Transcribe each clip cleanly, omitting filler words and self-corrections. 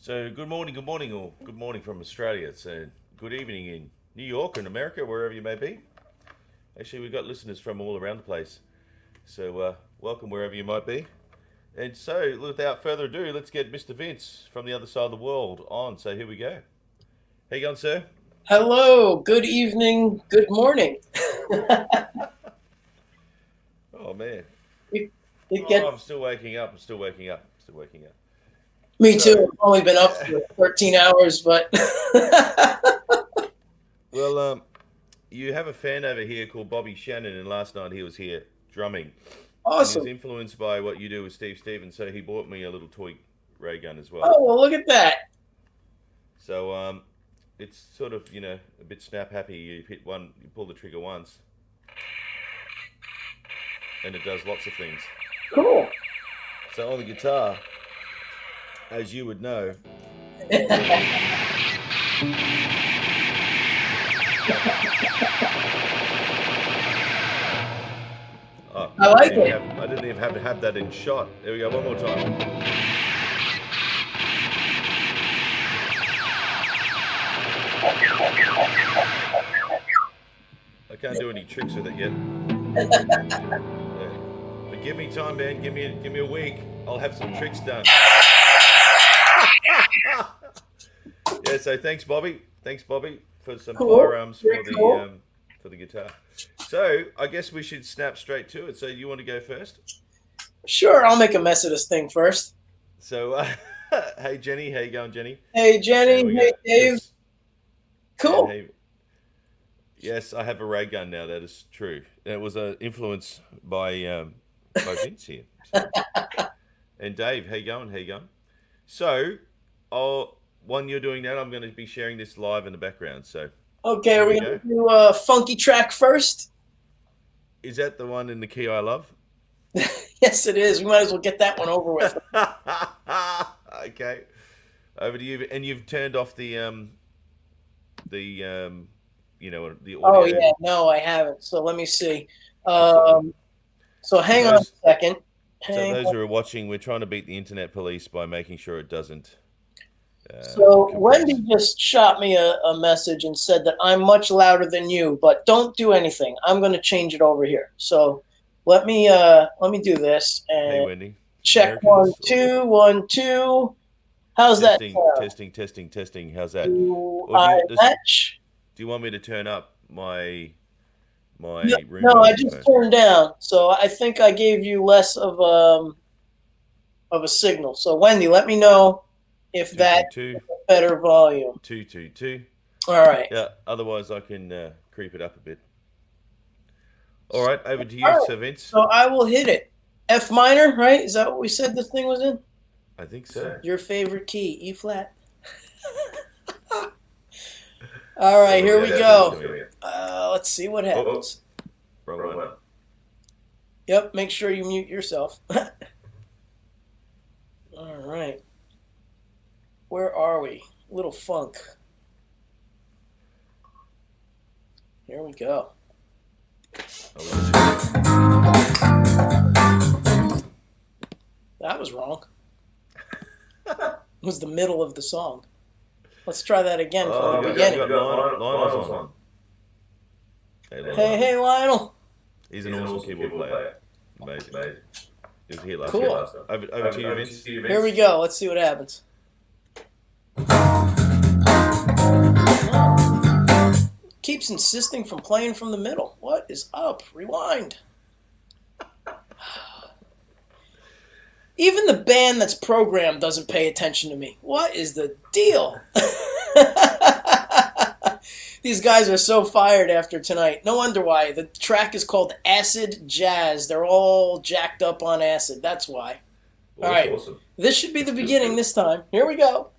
So good morning, or good morning from Australia. So good evening in New York and America, wherever you may be. Actually, we've got listeners from all around the place. So welcome wherever you might be. And so, without further ado, let's get Mr. Vince from the other side of the world on. So here we go. How you going, sir? Hello, good evening, good morning. Oh man. It Oh, gets I'm still waking up. I'm still waking up. Still waking up. me too. So, I've only been up for 13 hours, but well, you have a fan over here called Bobby Shannon, and last night he was here drumming. And he was awesome. influenced by what you do with Steve Stevens, so he bought me a little toy ray gun as well. Oh, well, look at that. So it's sort of a bit snap happy. You hit one, you pull the trigger once, and it does lots of things. Cool. So on the guitar, as you would know, oh, I like it. I didn't even have to have that in shot. There we go. One more time. I can't do any tricks with it yet. But give me time, man. Give me a week. I'll have some tricks done. Yeah. So thanks, Bobby. Thanks, Bobby, for some Cool. firearms Very cool. for the guitar. So I guess we should snap straight to it. So you want to go first? Sure, I'll make a mess of this thing first. So hey, Jenny. How you going, Jenny? Hey, There Jenny. we Hey, go. Dave. Yes. Cool. Hey, yes, I have a ray gun now. That is true. It was influenced by Vince here. So. And Dave, how you going? How you going? So, one you're doing that, I'm going to be sharing this live in the background. So, Okay, are here we we going go. to do a funky track first? Is that the one in the key I love? Yes, it is. We might as well get that one over with. Okay, over to you. And you've turned off the the audio. Oh, yeah. No, I haven't. So let me see. So, So for hang on a those second. so Hang those on. who are watching, we're trying to beat the internet police by making sure it doesn't So Wendy compress. just shot me a message and said that I'm much louder than you, but don't do anything. I'm going to change it over here. So let me do this Hey, and Wendy. check Americans. 1 2. How's that Testing, sound? testing, testing, testing. How's that? Do Or I match? do you want me to turn up my No, room no, I volume just phone? turned down. So I think I gave you less of a signal. So Wendy, let me know if Two that's two two better volume. 222. All right. Yeah. Otherwise, I can creep it up a bit. All right. Over to All you, right. Sir Vince. So I will hit it. F minor, right? Is that what we said this thing was in? I think so. Your favorite key, E flat. All right, here we go. Let's see what happens. Wrong one. Yep, make sure you mute yourself. All right. Where are we? Little funk. Here we go. That was wrong. It was the middle of the song. Let's try that again from the beginning. Lionel's on. Hey, Lionel. Hey, Lionel. He's an awesome keyboard player. Amazing. He was here last Cool. year. Over to you, Vince. Here we go. Let's see what happens. Keeps insisting from playing from the middle. What is up? Rewind. Even the band that's programmed doesn't pay attention to me. What is the deal? These guys are so fired after tonight. No wonder why. The track is called Acid Jazz. They're all jacked up on acid. That's why. All right. Awesome. This should be the beginning this time. Here we go.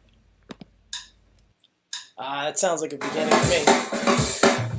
That sounds like a beginning to me.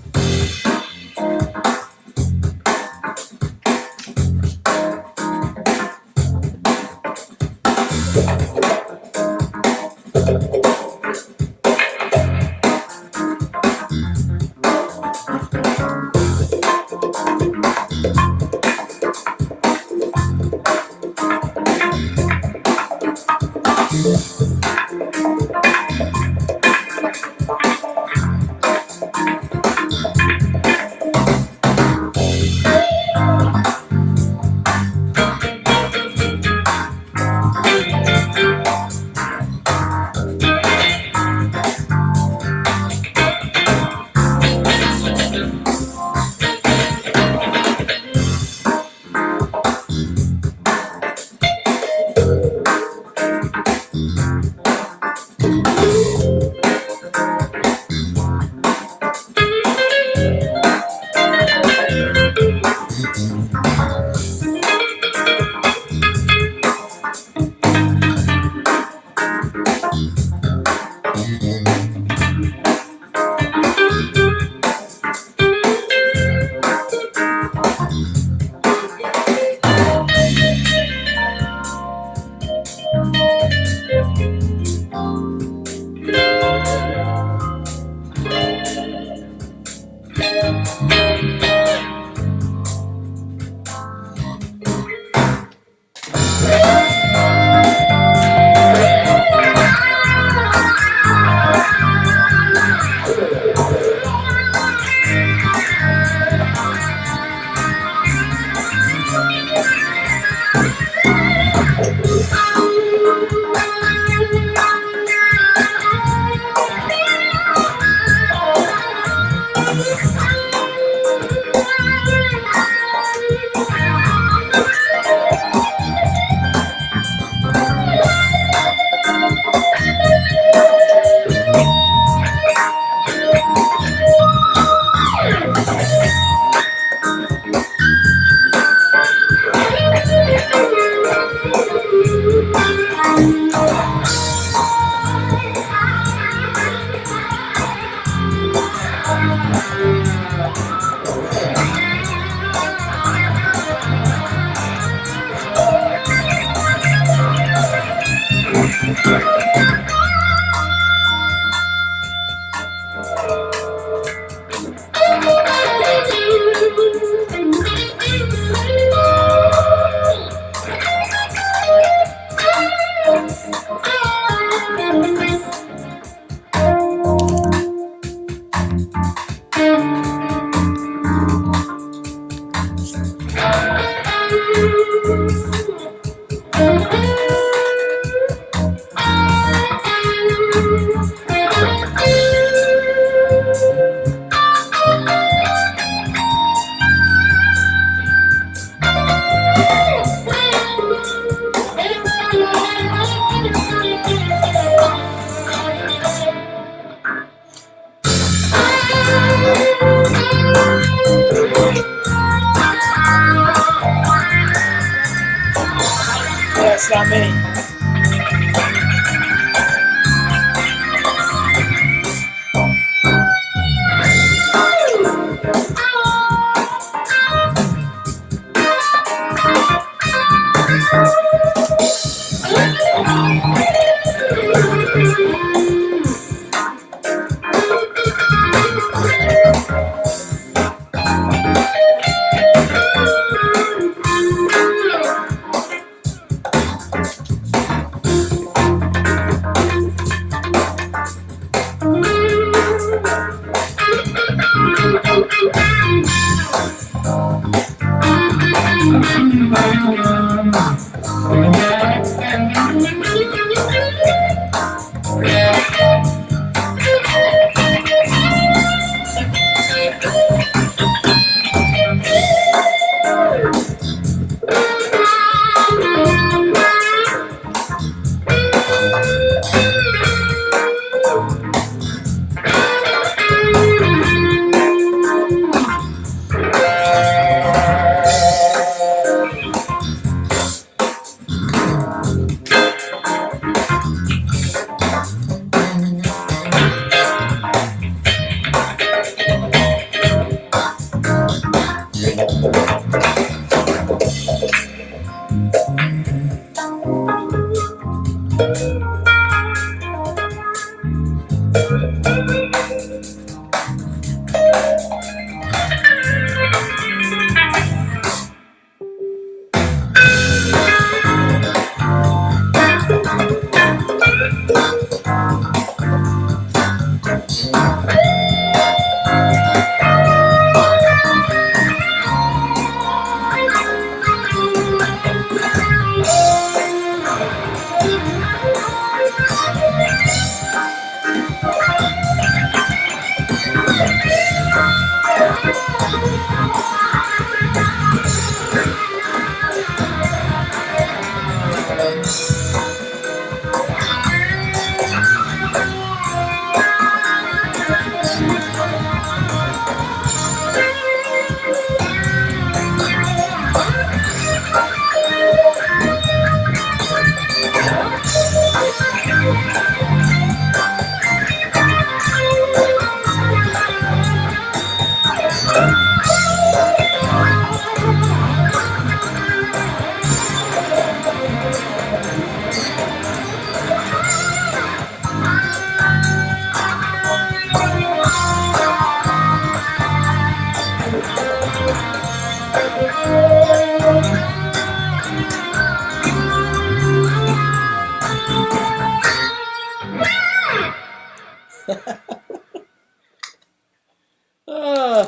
That's not me.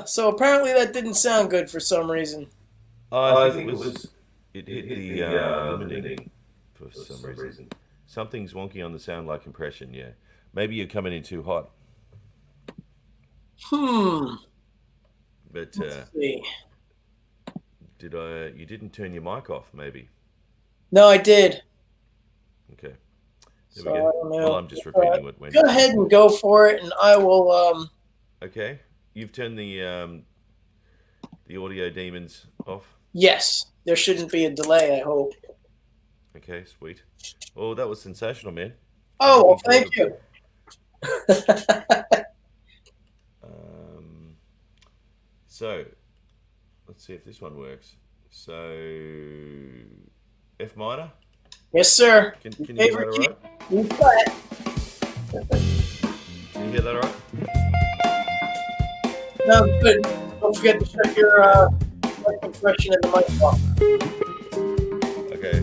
So apparently that didn't sound good for some reason. I think it hit the limiting for some reason. Something's wonky on the sound like compression. Yeah, maybe you're coming in too hot. Hmm. But Let's see. did I? You didn't turn your mic off, maybe? No, I did. Okay, there So we I go. don't Well, know. I'm just repeating what Go Wendy ahead said. and go for it, and I will. Okay, you've turned the audio demons off. Yes, there shouldn't be a delay. I hope. Okay, sweet. Oh, that was sensational, man. I'm Oh, well, looking forward thank to. you. Um, so let's see if this one works. So F minor. Yes, sir. Can you hear that Favorite all key. right? You got Can you hear that all right? Sounds good. Don't forget to shut your mic compression in the mic off. Okay.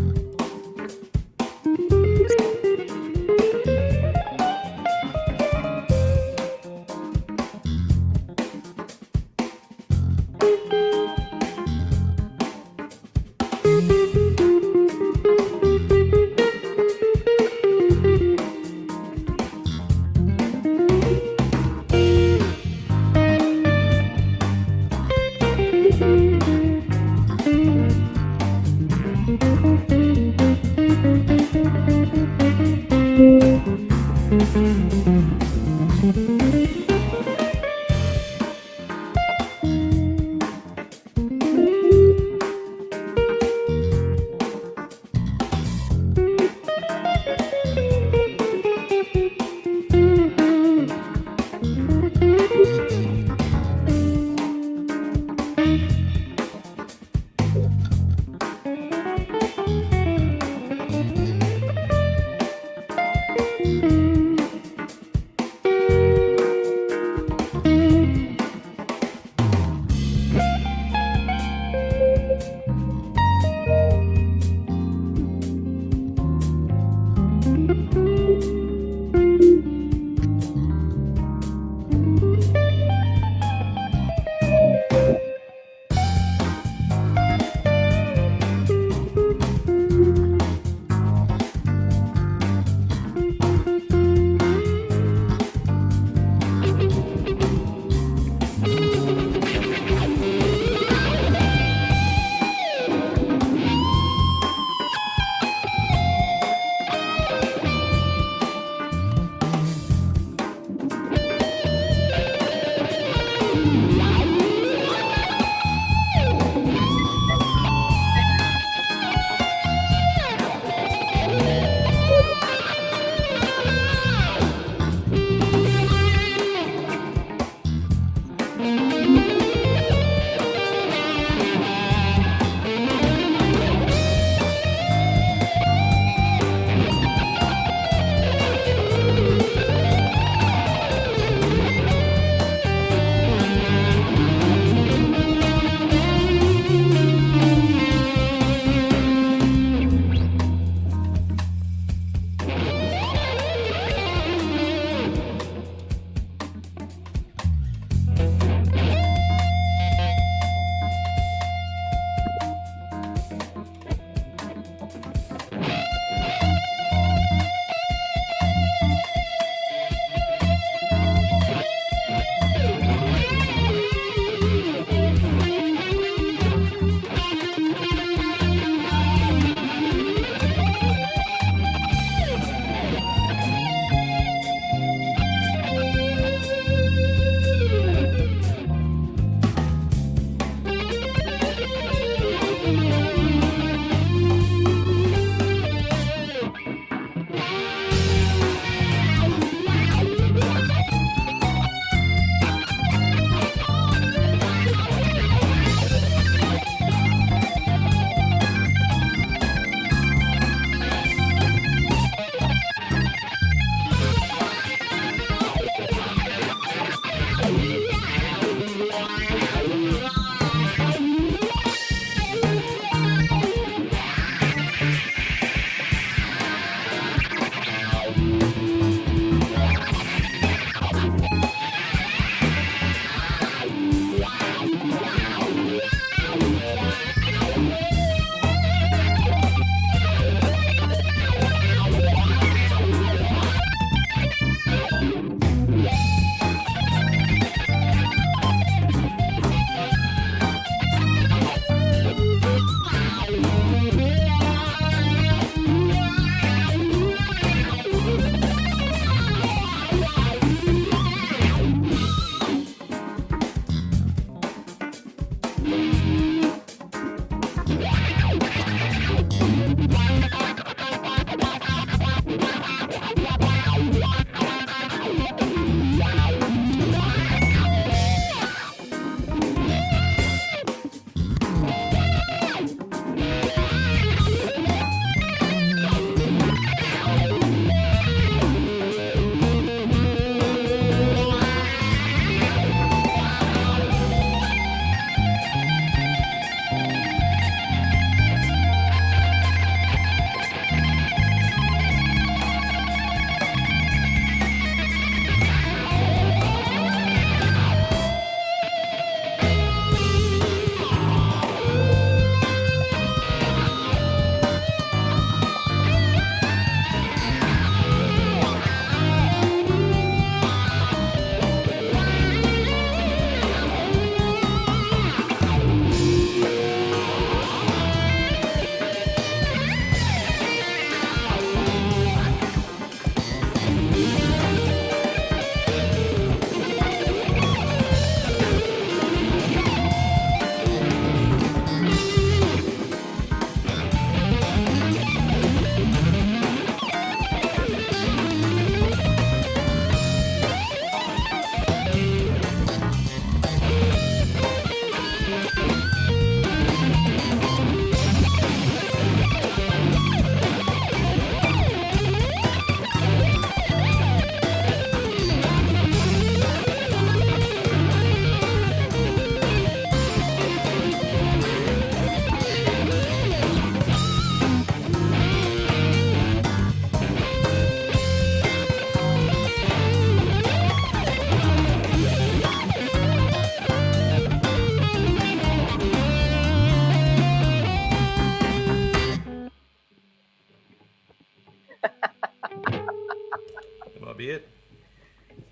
be it?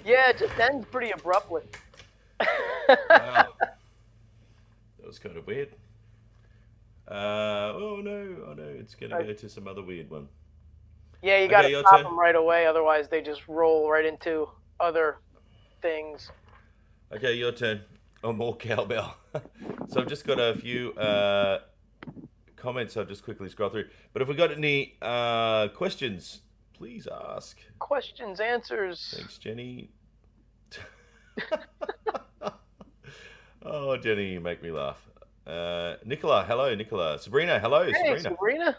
Yeah, it just ends pretty abruptly. Wow. That was kind of weird. Oh no, it's gonna go to some other weird one. Yeah, you got to Okay, your stop turn. them right away, otherwise they just roll right into other things. Okay, your turn. Oh, more cowbell. So I've just got a few comments I'll just quickly scroll through. But if we got any questions, please ask. Questions, answers. Thanks, Jenny. Oh, Jenny, you make me laugh. Nicola, hello, Nicola. Sabrina, hello, Hey, Sabrina. Sabrina.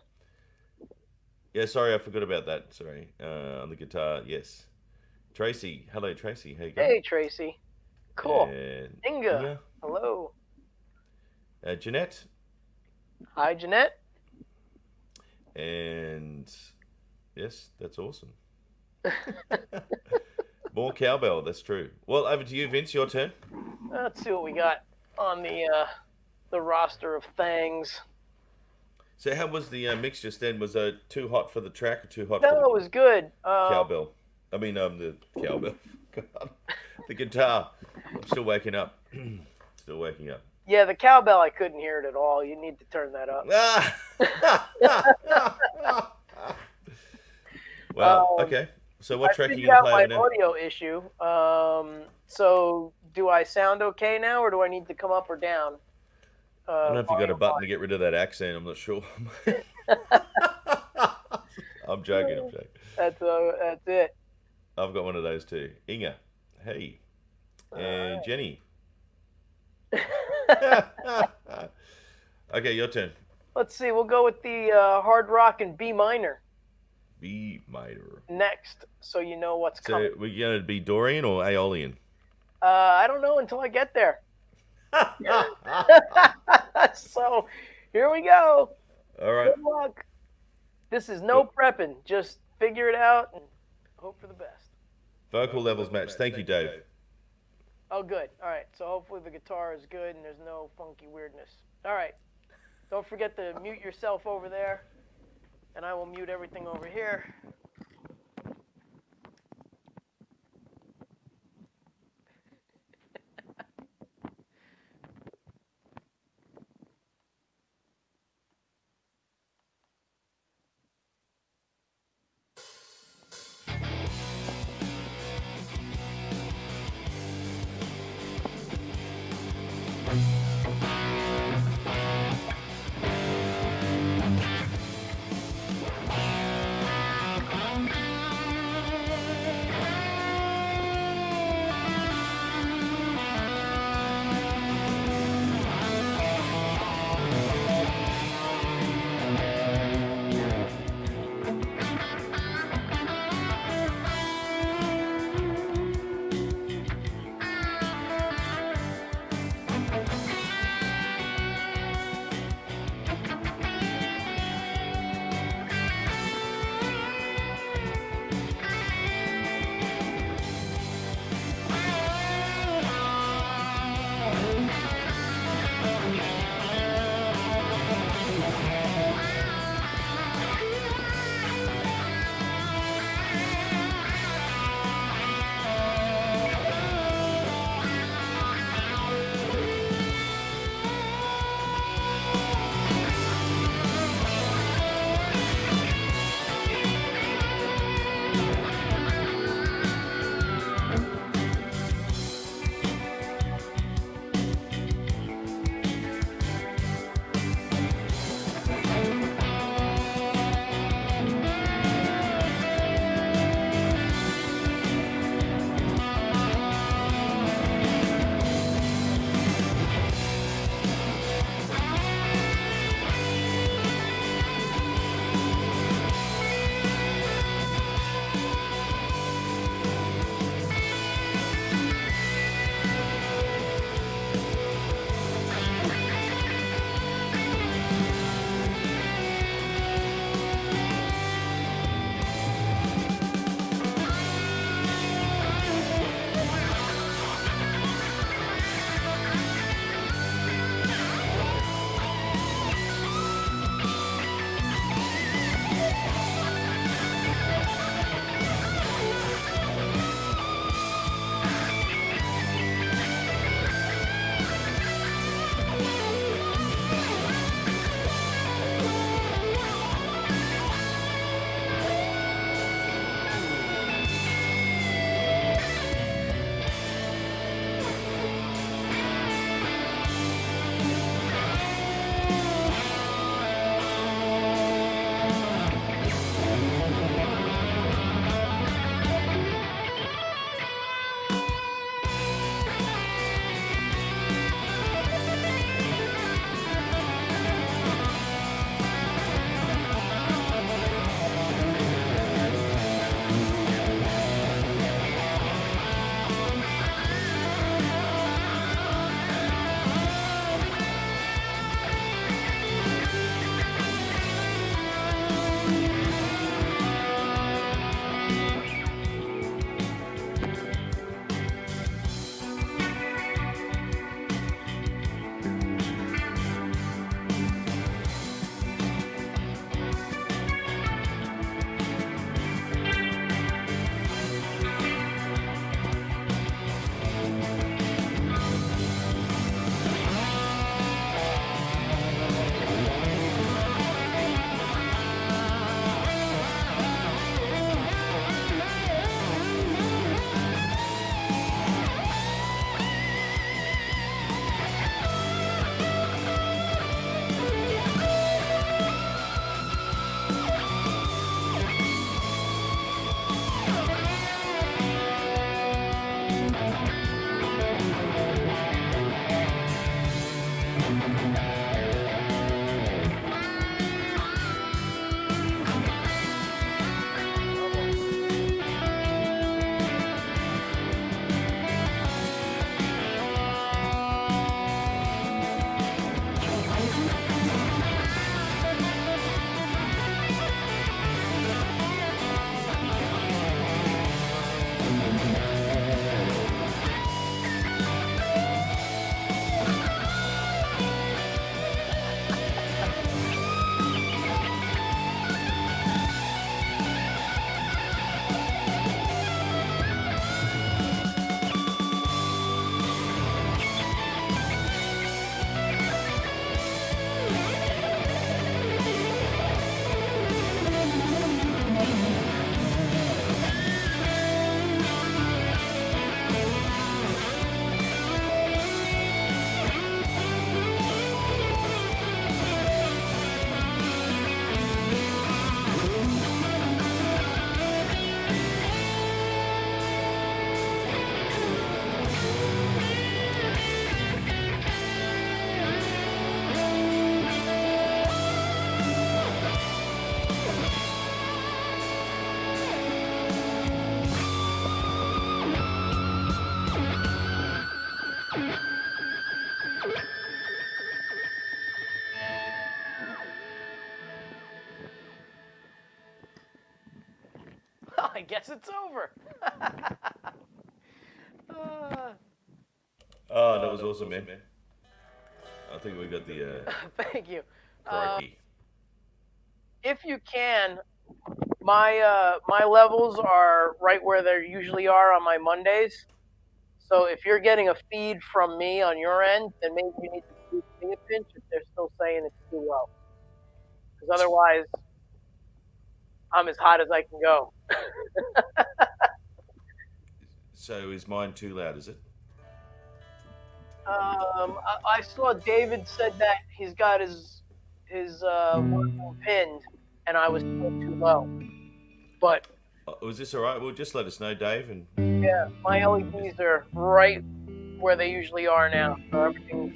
Yeah, sorry, I forgot about that. Sorry. On the guitar, yes. Tracy, hello, Tracy. How you going? Hey, Tracy. Cool. And Inga. Hello. Jeanette. Hi, Jeanette. And yes, that's awesome. More cowbell, that's true. Well, over to you, Vince, your turn. Let's see what we got on the roster of things. So how was the mix just then? Was it too hot for the track or too hot No, for it was good. the cowbell? I mean, the cowbell. God. The guitar. I'm still waking up. Still waking up. Yeah, the cowbell, I couldn't hear it at all. You need to turn that up. Wow. Okay. So what track are you I gonna play figured over out now? my audio issue. So do I sound okay now, or do I need to come up or down? I don't know if you got a button to get rid of that accent. I'm not sure. I'm joking. That's it. I've got one of those too. Inga, hey, and Jenny. Okay, your turn. Let's see. We'll go with the hard rock in B minor B minor. next, so you know what's So coming. we're going to be Dorian or Aeolian? I don't know until I get there. So here we go. All right. Good luck. This is no prepping. Just figure it out and hope for the best. Vocal levels match. Thank you, Dave. Oh, good. All right. So hopefully the guitar is good and there's no funky weirdness. All right. Don't forget to mute yourself over there. And I will mute everything over here. I guess it's over. Oh, that was awesome, man. I think we got the Thank you. crikey. If you can, my levels are right where they usually are on my Mondays. So if you're getting a feed from me on your end, then maybe you need to give me a pinch if they're still saying it's too low. Because otherwise, I'm as hot as I can go. So is mine too loud, is it? I saw David said that he's got his one pinned, and I was still too low. But Was this all right? Well, just let us know, Dave. And yeah, my LEDs are right where they usually are now, so everything's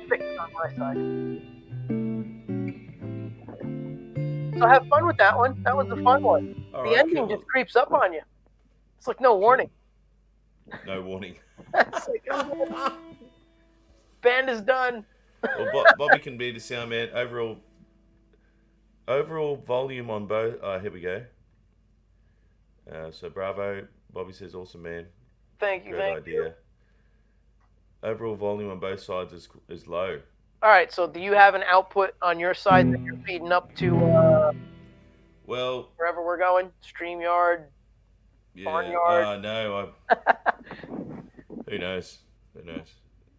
fixed on my side. So have fun with that one. That was a fun one. all The right, ending cool. just creeps up on you. It's like no warning. No warning. It's like, oh, band is done. Well, Bobby can be the sound man. Overall volume on both. Here we go. So bravo. Bobby says awesome, man. Thank you. Great Thank idea. you. Overall volume on both sides is low. All right. So do you have an output on your side that you're feeding up to Well, wherever we're going? StreamYard. yeah. Barnyard. No. Who knows? Who knows?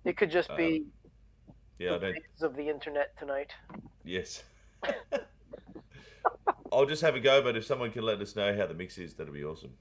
It could just be Yeah, I the don't. waves of the internet tonight. Yes. I'll just have a go, but if someone can let us know how the mix is, that'd be awesome.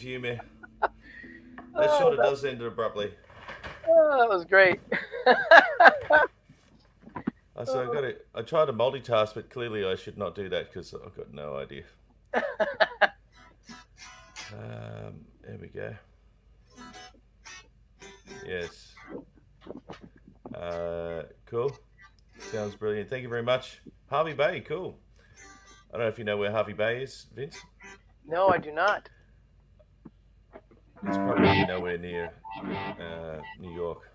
for you, man. That sort of does end abruptly. Oh, that was great. I tried to multitask, but clearly I should not do that because I've got no idea. There we go. Yes. Cool. Sounds brilliant. Thank you very much. Harvey Bay, cool. I don't know if you know where Harvey Bay is, Vince. No, I do not. It's probably nowhere near New York.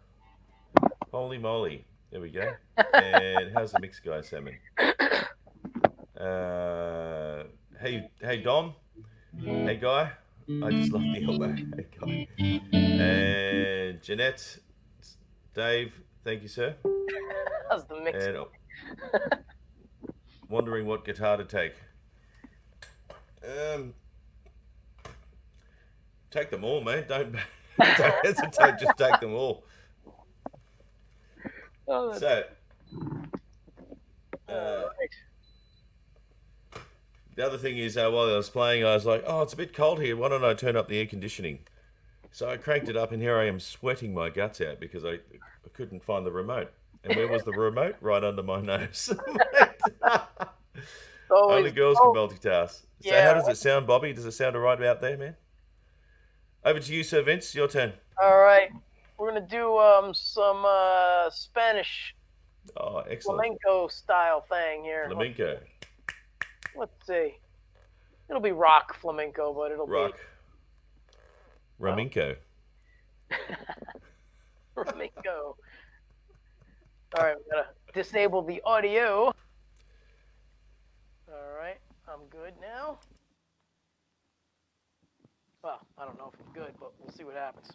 Holy moly. There we go. And how's the mix guy, Salmon? Hey, Dom. Hey, Guy. I just love the elbow. Hey, Guy. And Jeanette. Dave, thank you, sir. How's the mix? And wondering what guitar to take. Take them all, man. Don't hesitate. Just take them all. Oh, So, the other thing is, while I was playing, I was like, "Oh, it's a bit cold here. Why don't I turn up the air conditioning?" So I cranked it up, and here I am sweating my guts out because I couldn't find the remote. And where was the remote? Right under my nose. Only girls can multitask. So Yeah. how does it sound, Bobby? Does it sound all right out there, man? Over to you, Sir Vince. Your turn. All right. We're going to do some Spanish Oh, excellent. flamenco style thing here. Flamenco. Let's see. It'll be rock flamenco, but it'll Rock. Raminko. be flamenco. All right, we're going to disable the audio. All right, I'm good now. Well, I don't know if I'm good, but we'll see what happens.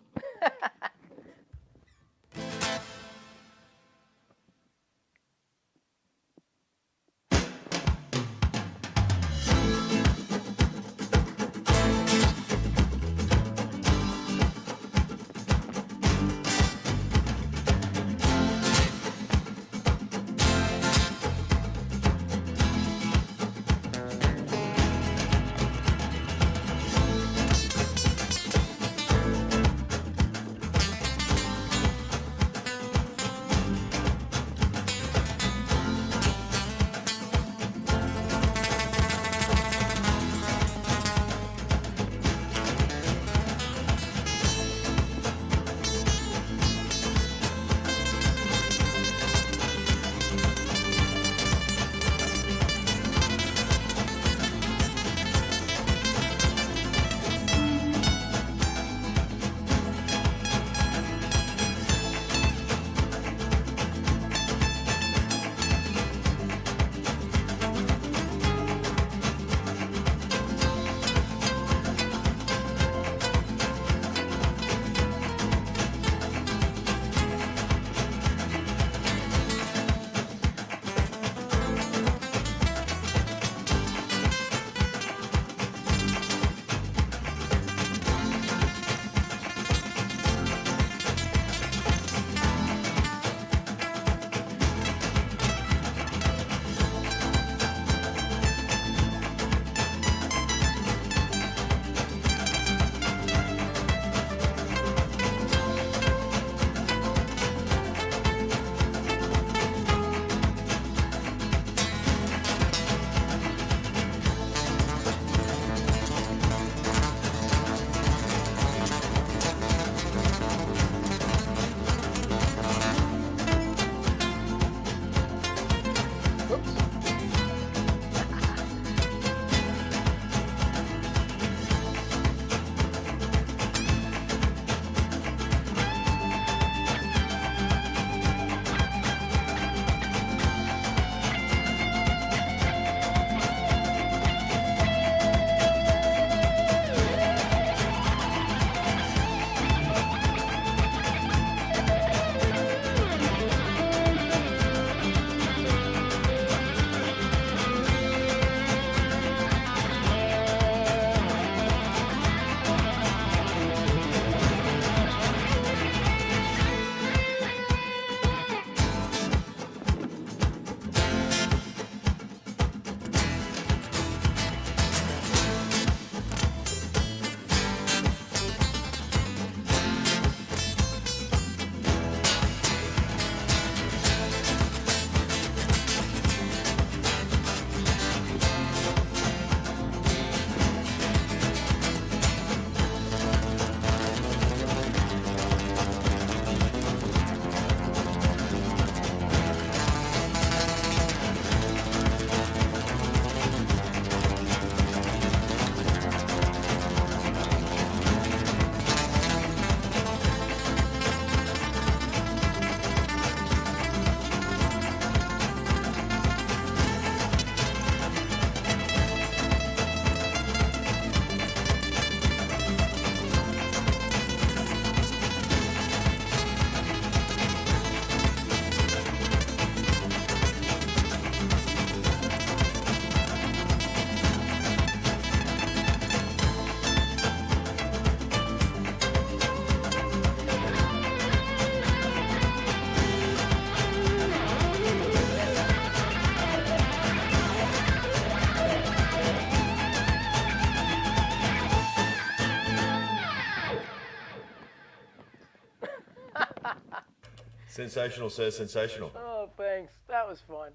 Sensational, sir. Sensational. Oh, thanks. That was fun.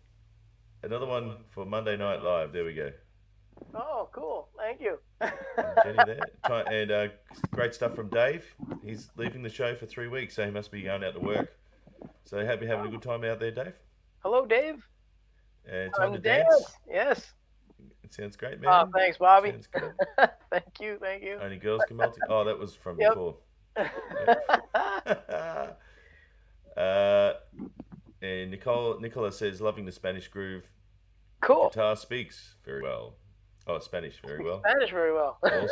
Another one for Monday Night Live. There we go. Oh, cool. Thank you. Jenny there. And great stuff from Dave. He's leaving the show for 3 weeks, so he must be going out to work. So hope you're having a good time out there, Dave. Hello, Dave. Time to dance. Yes. It sounds great, man. Oh, thanks, Bobby. Sounds good. Thank you. Only girls can multi. Oh, that was from Yep. before. And Nicola says, loving the Spanish groove. Cool. Guitar speaks very well. Oh, Spanish very well. Spanish very well. Awesome.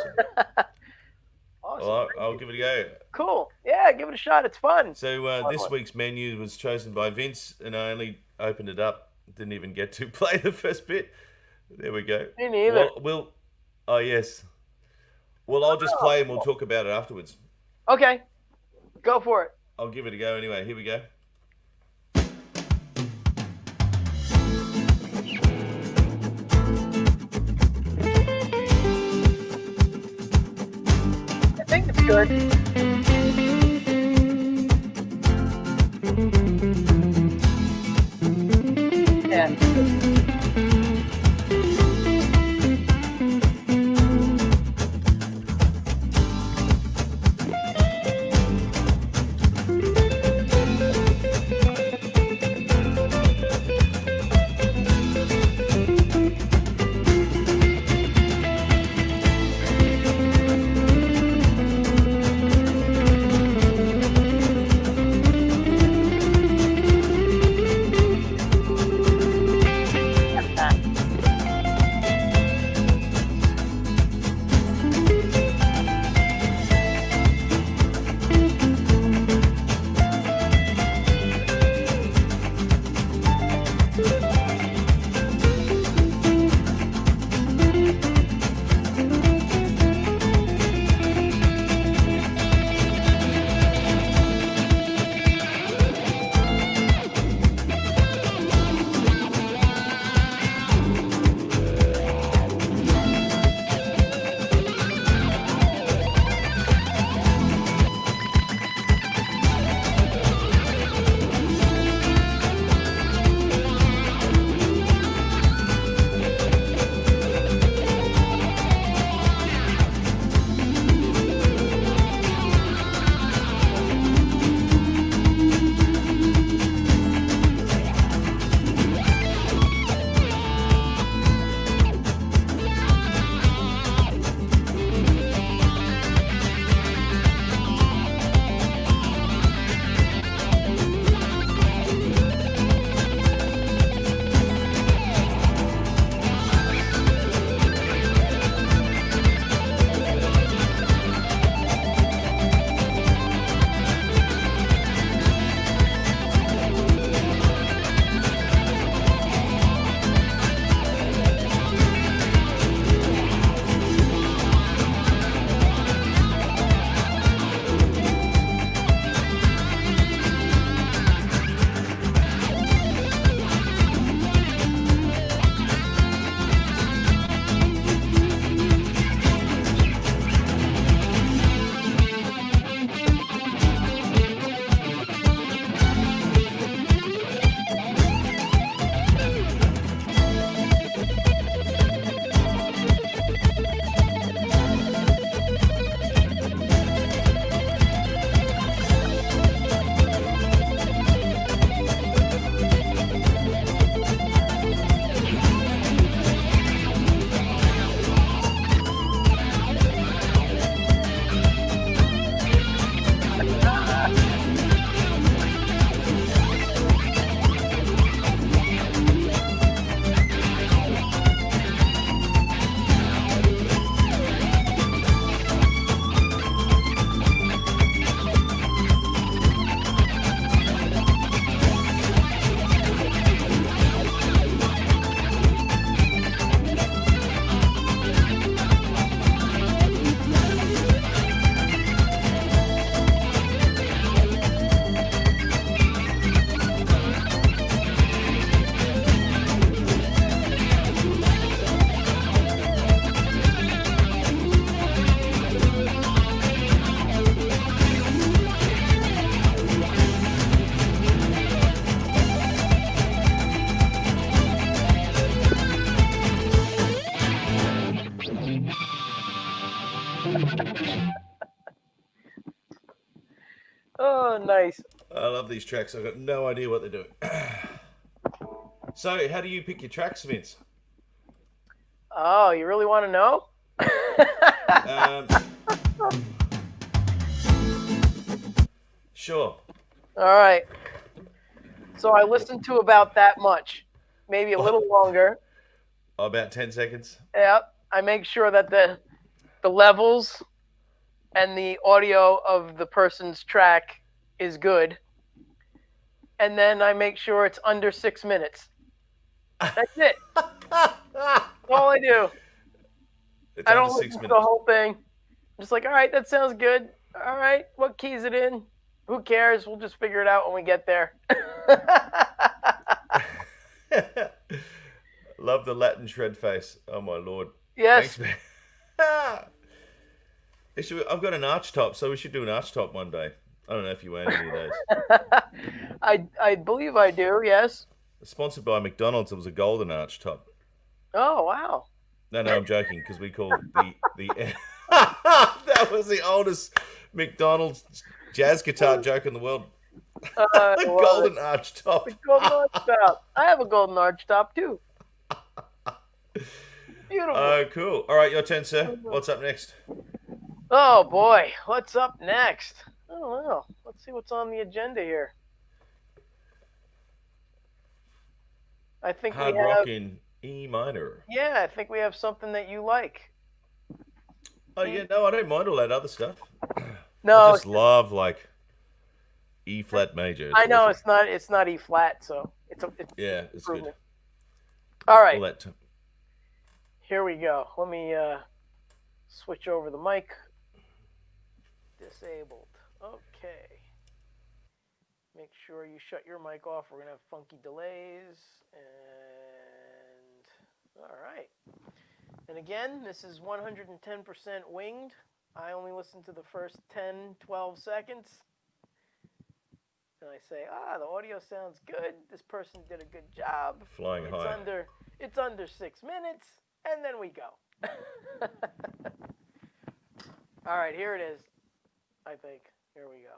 Awesome. Well, I'll give it a go. Cool. Yeah, give it a shot. It's fun. So this week's menu was chosen by Vince, and I only opened it up. Didn't even get to play the first bit. There we go. Me neither. Oh, yes. Well, I'll just play and we'll talk about it afterwards. Okay. Go for it. I'll give it a go anyway. Here we go. I think it's good. Yeah. Oh, nice. I love these tracks. I've got no idea what they're doing. So, how do you pick your tracks, Vince? Oh, you really want to know? Um, sure. All right. So I listened to about that much, maybe a little longer. About 10 seconds. Yep. I make sure that the levels and the audio of the person's track is good. And then I make sure it's under 6 minutes. That's it. That's all I do. It's I don't under 6 listen to minutes. the whole thing. I'm just like, all right, that sounds good. All right, what key is it in? Who cares? We'll just figure it out when we get there. Love the Latin shred face. Oh my lord. Yes. Thanks, man. I've got an arch top, so we should do an arch top one day. I don't know if you own any of those. I believe I do, yes. Sponsored by McDonald's. It was a golden arch top. Oh, wow. No, I'm joking because we call the that was the oldest McDonald's jazz guitar joke in the world. Golden arch top. The golden arch top. I have a golden arch top, too. Beautiful. Oh, cool. All right, your turn, sir. What's up next? Oh, boy. What's up next? I don't know. Let's see what's on the agenda here. I think Hard we have... rock in E minor. Yeah, I think we have something that you like. Oh, yeah, no, I don't mind all that other stuff. No, I just love, like, E flat major. I know awesome. it's not E flat, so it's Yeah, it's good. improvement. All right, All that here we go. Let me switch over the mic. Disabled. Okay. Make sure you shut your mic off. We're gonna have funky delays. And all right. And again, this is 110% winged. I only listen to the first 10, 12 seconds. And I say, the audio sounds good. This person did a good job. flying high. It's under 6 minutes, and then we go. All right, here it is. I think. Here we go.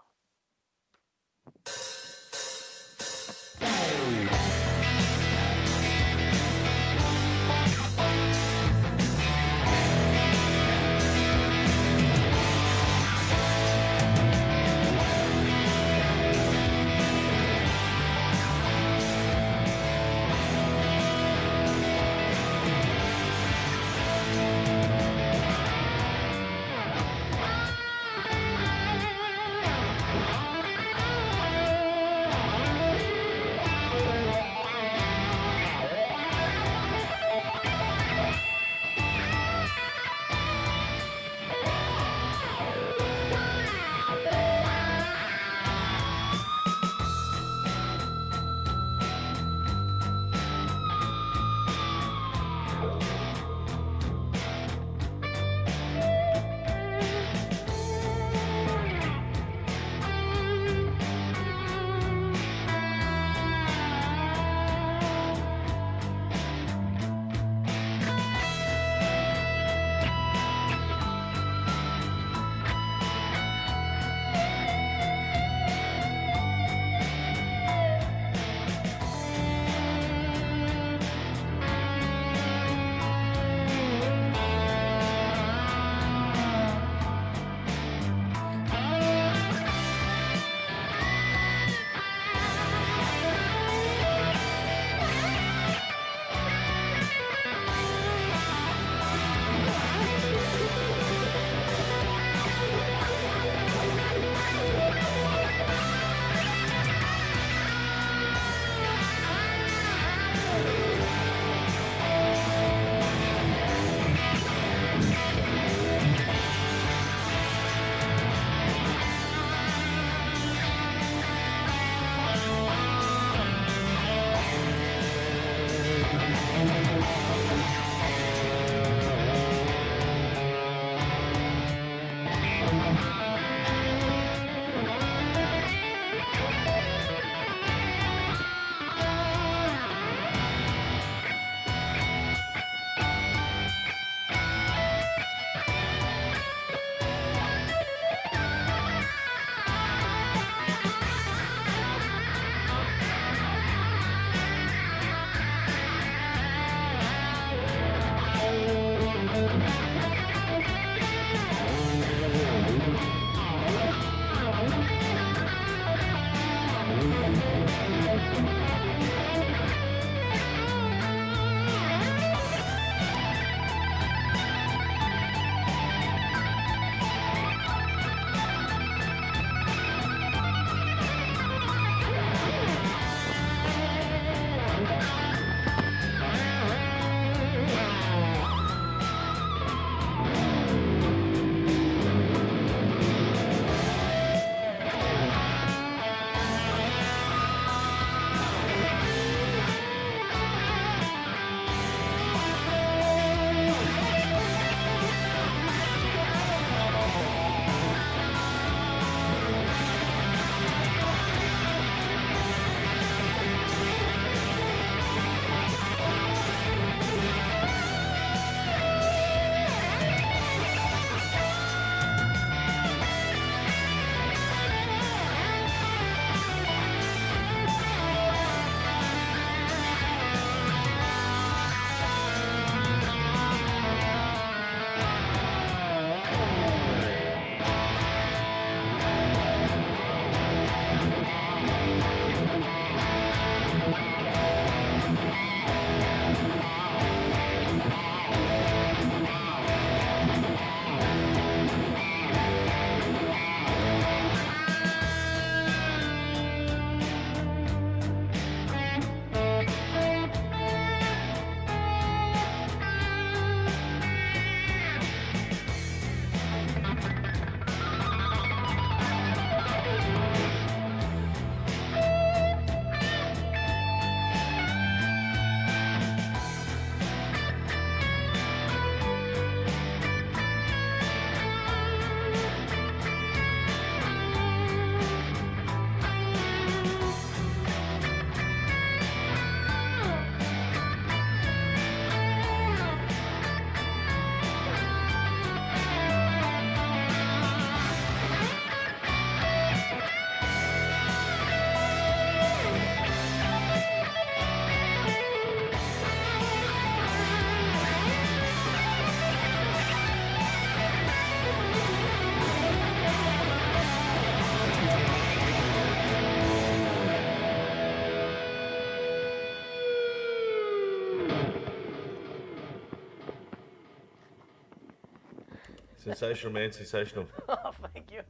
Sensational, man. Sensational. Oh, thank you.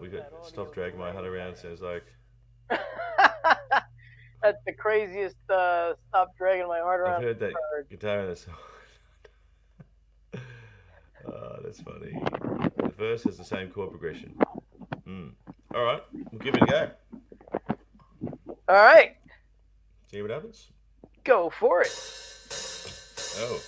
We got stop dragging my head around. Sounds like That's the craziest stop dragging my heart around. I've heard that I've heard. guitar in the song. Oh, that's funny. The verse has the same chord progression. All right, we'll give it a go. All right, See what happens. go for it. Oh.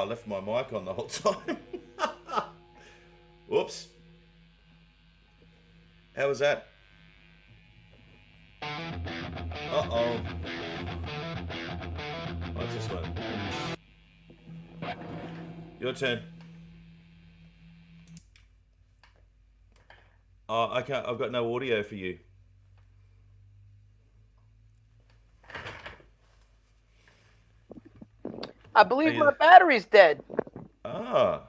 I left my mic on the whole time. Whoops. How was that? Uh-oh. What's this one? Your turn. Oh, I can't. I've got no audio for you. I believe my battery's dead. Ah.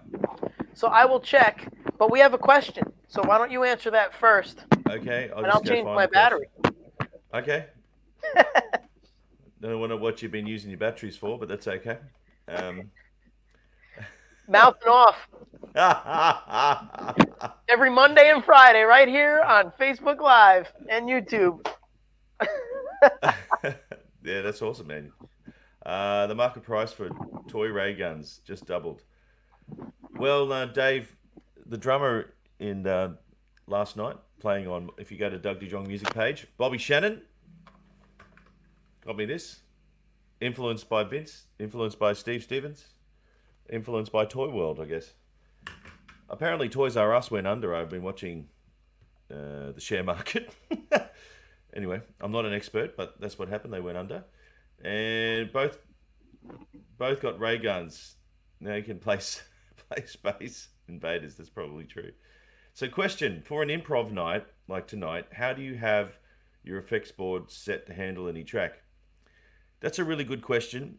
So I will check. But we have a question. So why don't you answer that first? Okay. I'll change my battery. Okay. Don't know what you've been using your batteries for, but that's okay. Mouthing off. Every Monday and Friday right here on Facebook Live and YouTube. Yeah, that's awesome, man. The market price for toy ray guns just doubled. Well, Dave, the drummer in last night playing on, if you go to Doug DeJong music page, Bobby Shannon got me this. Influenced by Vince, influenced by Steve Stevens, influenced by Toy World, I guess. Apparently Toys R Us went under. I've been watching the share market. Anyway, I'm not an expert, but that's what happened. They went under. And both got ray guns. Now you can play Space Invaders. That's probably true. So question, for an improv night like tonight, how do you have your effects board set to handle any track? That's a really good question.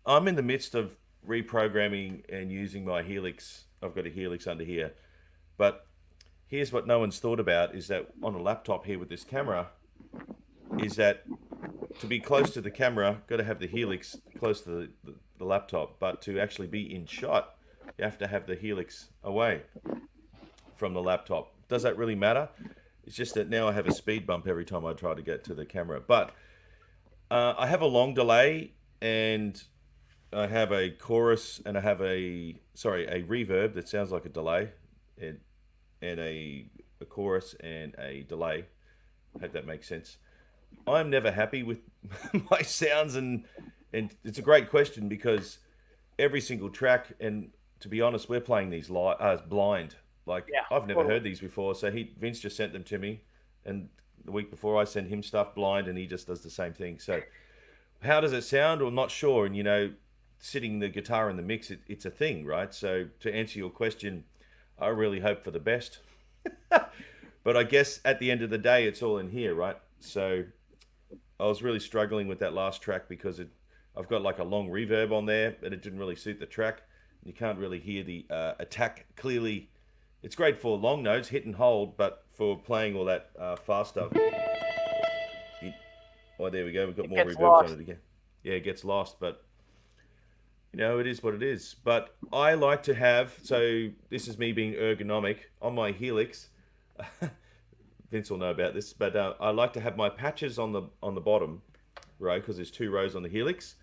I'm in the midst of reprogramming and using my Helix. I've got a Helix under here. But here's what no one's thought about is that on a laptop here with this camera, is that to be close to the camera, got to have the Helix close to the laptop. But to actually be in shot, you have to have the Helix away from the laptop. Does that really matter? It's just that now I have a speed bump every time I try to get to the camera. But I have a long delay, and I have a chorus, and I have a reverb that sounds like a delay, and a chorus and a delay. I hope that makes sense. I'm never happy with my sounds, and it's a great question because every single track, and to be honest, we're playing these blind. Like, Yeah, I've never totally. heard these before. So Vince just sent them to me, and the week before I sent him stuff blind, and he just does the same thing. So how does it sound? I'm not sure. And sitting the guitar in the mix, it's a thing, right? So to answer your question, I really hope for the best. But I guess at the end of the day, it's all in here, right? So I was really struggling with that last track because I've got like a long reverb on there, but it didn't really suit the track. You can't really hear the attack clearly. It's great for long notes, hit and hold, but for playing all that fast stuff. Oh, there we go. We've got more reverb on it again. Yeah, it gets lost, but it is what it is. But I like to have, so this is me being ergonomic on my Helix. Vince will know about this, but I like to have my patches on the bottom row because there's 2 rows on the Helix,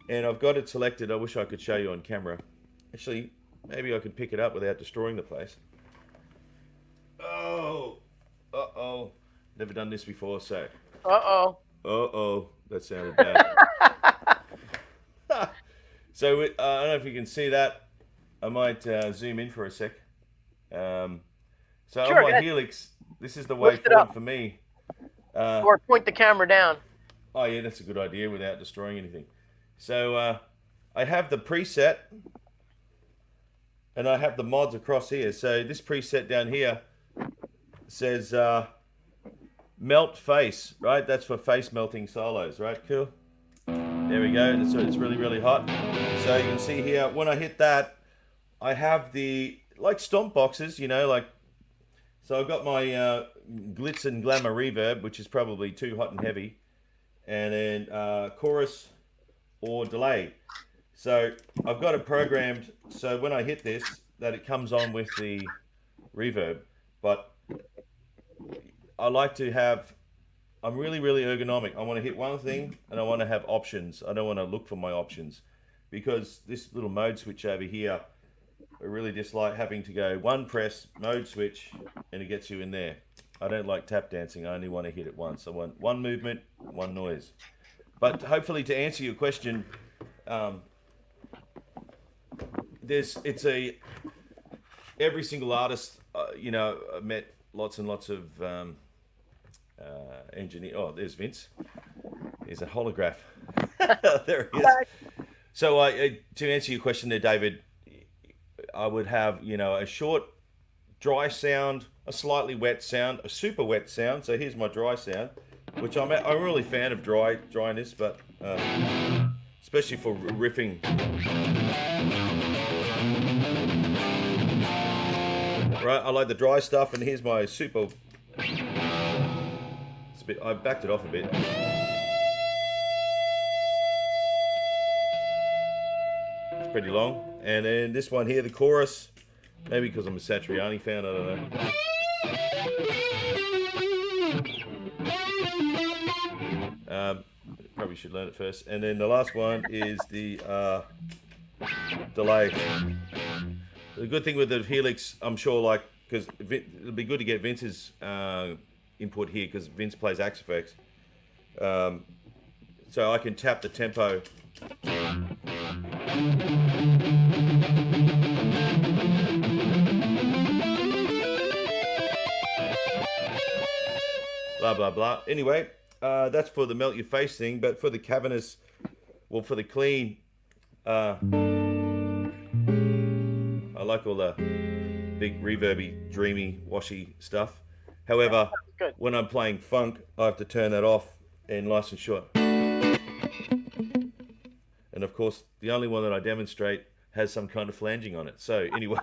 and I've got it selected. I wish I could show you on camera. Actually, maybe I could pick it up without destroying the place. Oh, never done this before, so. That sounded bad. So I don't know if you can see that. I might zoom in for a sec. So Sure, on my Helix, this is the way Lift it forward up. for me. Or point the camera down. Oh yeah, that's a good idea without destroying anything. So I have the preset, and I have the mods across here. So this preset down here says melt face, right? That's for face melting solos, right? Cool. There we go. So it's really, really hot. So you can see here, when I hit that, I have the, like stomp boxes, so I've got my glitz and glamour reverb, which is probably too hot and heavy, and then chorus or delay. So I've got it programmed so when I hit this, that it comes on with the reverb. But I like to have, I'm really, really ergonomic. I want to hit one thing and I want to have options. I don't want to look for my options because this little mode switch over here, I really dislike having to go one press, mode switch, and it gets you in there. I don't like tap dancing. I only want to hit it once. I want one movement, one noise. But hopefully to answer your question, it's a every single artist. I've met lots and lots of engineer. Oh, there's Vince. He's a holograph. There he is. So, to answer your question there, David, I would have a short, dry sound, a slightly wet sound, a super wet sound. So here's my dry sound, which I'm really a fan of dryness, but especially for riffing. Right, I like the dry stuff, and here's my super. I backed it off a bit. It's pretty long. And then this one here, the chorus, maybe because I'm a Satriani fan, I don't know. Probably should learn it first. And then the last one is the delay. The good thing with the Helix, I'm sure, because it'll be good to get Vince's input here, because Vince plays Axe Effects. So I can tap the tempo. Blah, blah, blah. Anyway, that's for the melt your face thing, but for the cavernous, for the clean, I like all the big reverby, dreamy, washy stuff. However, when I'm playing funk, I have to turn that off and nice and short. And of course, the only one that I demonstrate has some kind of flanging on it. So anyway.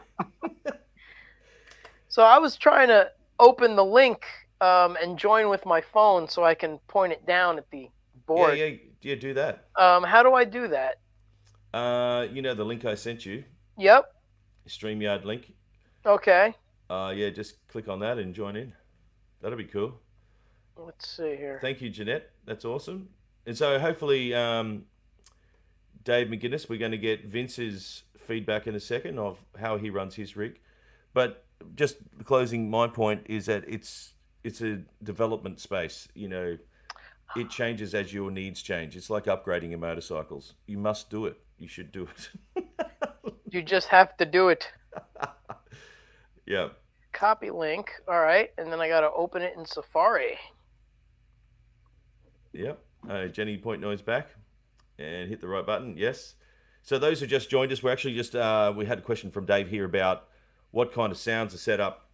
So I was trying to open the link and join with my phone so I can point it down at the board. Yeah, do that. How do I do that? The link I sent you. Yep. StreamYard link. Okay. Just click on that and join in. That'll be cool. Let's see here. Thank you, Jeanette. That's awesome. And so hopefully, Dave McGuinness, we're going to get Vince's feedback in a second of how he runs his rig. But just closing my point is that it's a development space. It changes as your needs change. It's like upgrading your motorcycles. You must do it. You should do it. You just have to do it. Yeah. Copy link. All right. And then I got to open it in Safari. Yep. Jenny Point Noise back and hit the right button. Yes. So those who just joined us, we're actually just, we had a question from Dave here about what kind of sounds are set up.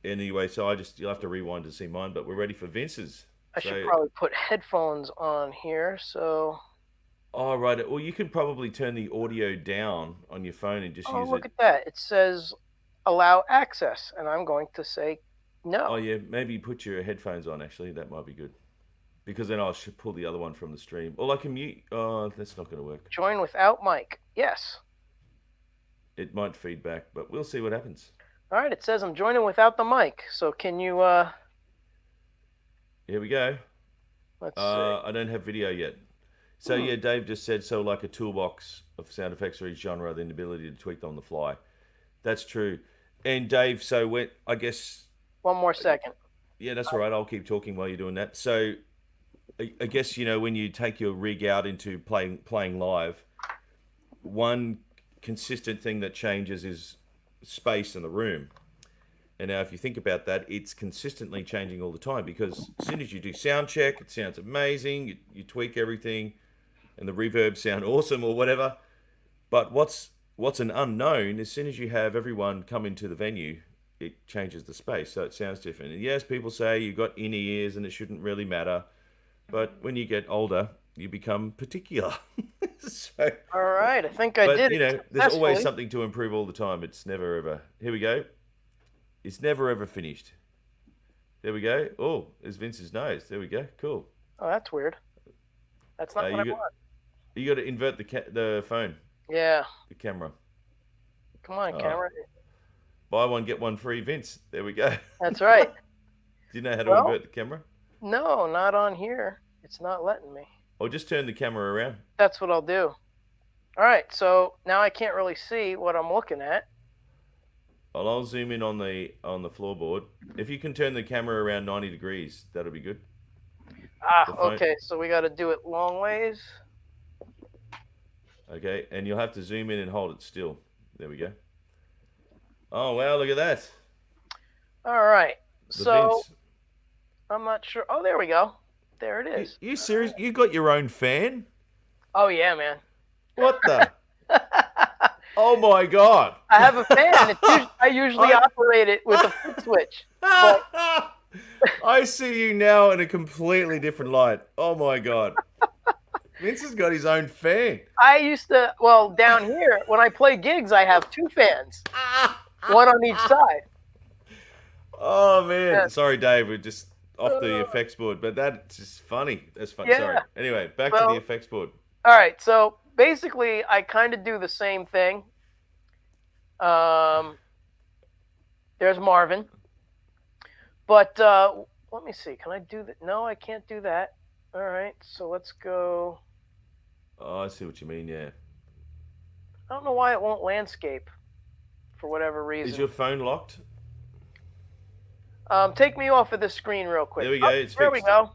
Anyway, so you'll have to rewind to see mine, but we're ready for Vince's. I should probably put headphones on here, so... Oh, right. Well, you can probably turn the audio down on your phone and just use it. Oh, look at that. It says allow access, and I'm going to say no. Oh, yeah. Maybe put your headphones on, actually. That might be good. Because then I should pull the other one from the stream. Or I can mute. Oh, that's not going to work. Join without mic. Yes. It might feedback, but we'll see what happens. All right. It says I'm joining without the mic. So can you... Here we go. Let's see. I don't have video yet. So, yeah, Dave just said, so like a toolbox of sound effects for each genre, then the ability to tweak them on the fly. That's true. And Dave, so I guess... One more second. Yeah, that's all right. I'll keep talking while you're doing that. So, I guess, when you take your rig out into playing live, one consistent thing that changes is space in the room. And now if you think about that, it's consistently changing all the time, because as soon as you do sound check, it sounds amazing. You tweak everything and the reverb sound awesome or whatever. But what's an unknown, as soon as you have everyone come into the venue, it changes the space, so it sounds different. And yes, people say you've got inner ears and it shouldn't really matter. But when you get older, you become particular. So, all right, I think I did it. There's always something to improve all the time. It's never ever... Here we go. It's never ever finished. There we go. Oh, there's Vince's nose. There we go. Cool. Oh, that's weird. That's not what I want. You got to invert the phone. Yeah. The camera. Come on, camera. Buy one, get one free, Vince. There we go. That's right. Do you know how to invert the camera? No, not on here. It's not letting me. Or just turn the camera around. That's what I'll do. All right, so now I can't really see what I'm looking at. Well, I'll zoom in on the floorboard. If you can turn the camera around 90 degrees, that'll be good. Okay, so we got to do it long ways. Okay, and you'll have to zoom in and hold it still. There we go. Oh wow, look at that. All right. The So Vince. I'm not sure. Oh, there we go. There it You, is. you serious? You got your own fan? Oh yeah, man. What the? I Oh my god! have a fan. I usually I, operate it with a foot switch, but I see you now in a completely different light. Oh my god! Vince has got his own fan. I used to. Well, down here when I play gigs, I have two fans, one on each side. Oh man, Yeah. sorry, Dave. We're just off the Uh, effects board, but that's just funny. That's fun. Sorry. yeah. Anyway, back to the Well, effects board. all right. So basically, I kind of do the same thing. Um, there's Marvin, but let me see. Can I do that? No, I can't do that. All right. So let's go. Oh, I see what you mean. Yeah. I don't know why it won't landscape for whatever Is reason. your phone locked? Take me off of the screen real quick. There we go. It's There we fixed. go.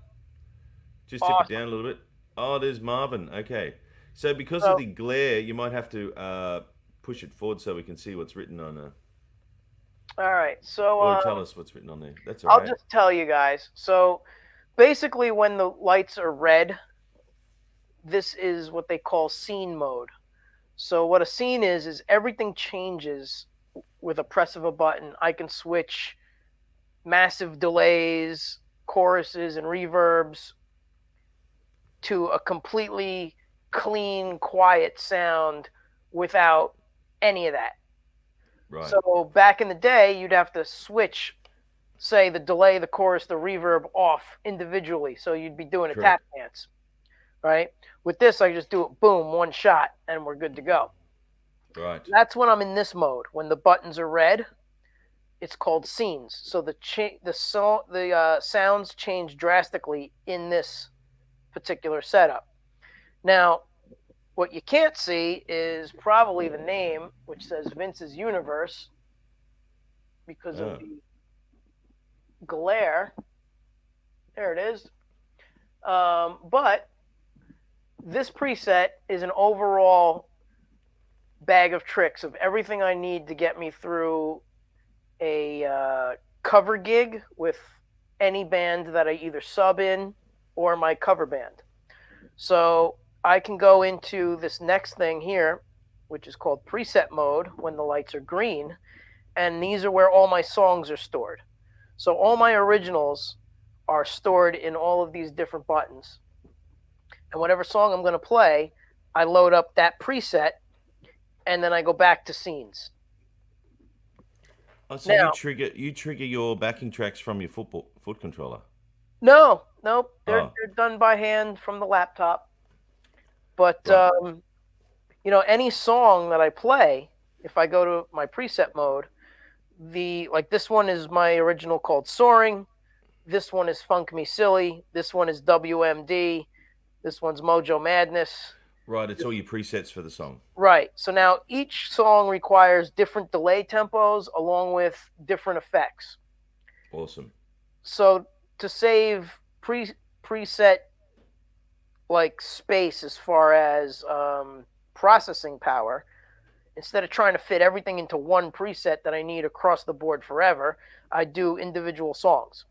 Just tip it Awesome. down a little bit. Oh, there's Marvin. Okay. So because of So, the glare, you might have to push it forward so we can see what's written on all right. So or tell us what's written on there. That's all I'll right. just tell you guys. So basically, when the lights are red, this is what they call scene mode. So what a scene is everything changes with a press of a button. I can switch massive delays, choruses, and reverbs to a completely clean, quiet sound without any of that. Right. So back in the day, you'd have to switch, say, the delay, the chorus, the reverb off individually. So you'd be doing a tap Correct. dance, right? With this, I just do it, boom, one shot, and we're good to go. Right. That's when I'm in this mode. When the buttons are red, it's called scenes. So the sounds change drastically in this particular setup. Now, what you can't see is probably the name, which says Vince's Universe, because Oh. of the glare. There it is. But this preset is an overall bag of tricks of everything I need to get me through a cover gig with any band that I either sub in or my cover band. So I can go into this next thing here, which is called preset mode when the lights are green. And these are where all my songs are stored. So all my originals are stored in all of these different buttons. And whatever song I'm going to play, I load up that preset and then I go back to scenes. Oh, so Now, you trigger your backing tracks from your foot controller. no, nope, Oh, they're done by hand from the laptop. But right. any song that I play, if I go to my preset mode, like this one is my original called Soaring. This one is Funk Me Silly. This one is WMD. This one's Mojo Madness. Right, it's all your presets for the song. Right. So now each song requires different delay tempos along with different effects. Awesome. So to save preset like space as far as processing power, instead of trying to fit everything into one preset that I need across the board forever, I do individual songs.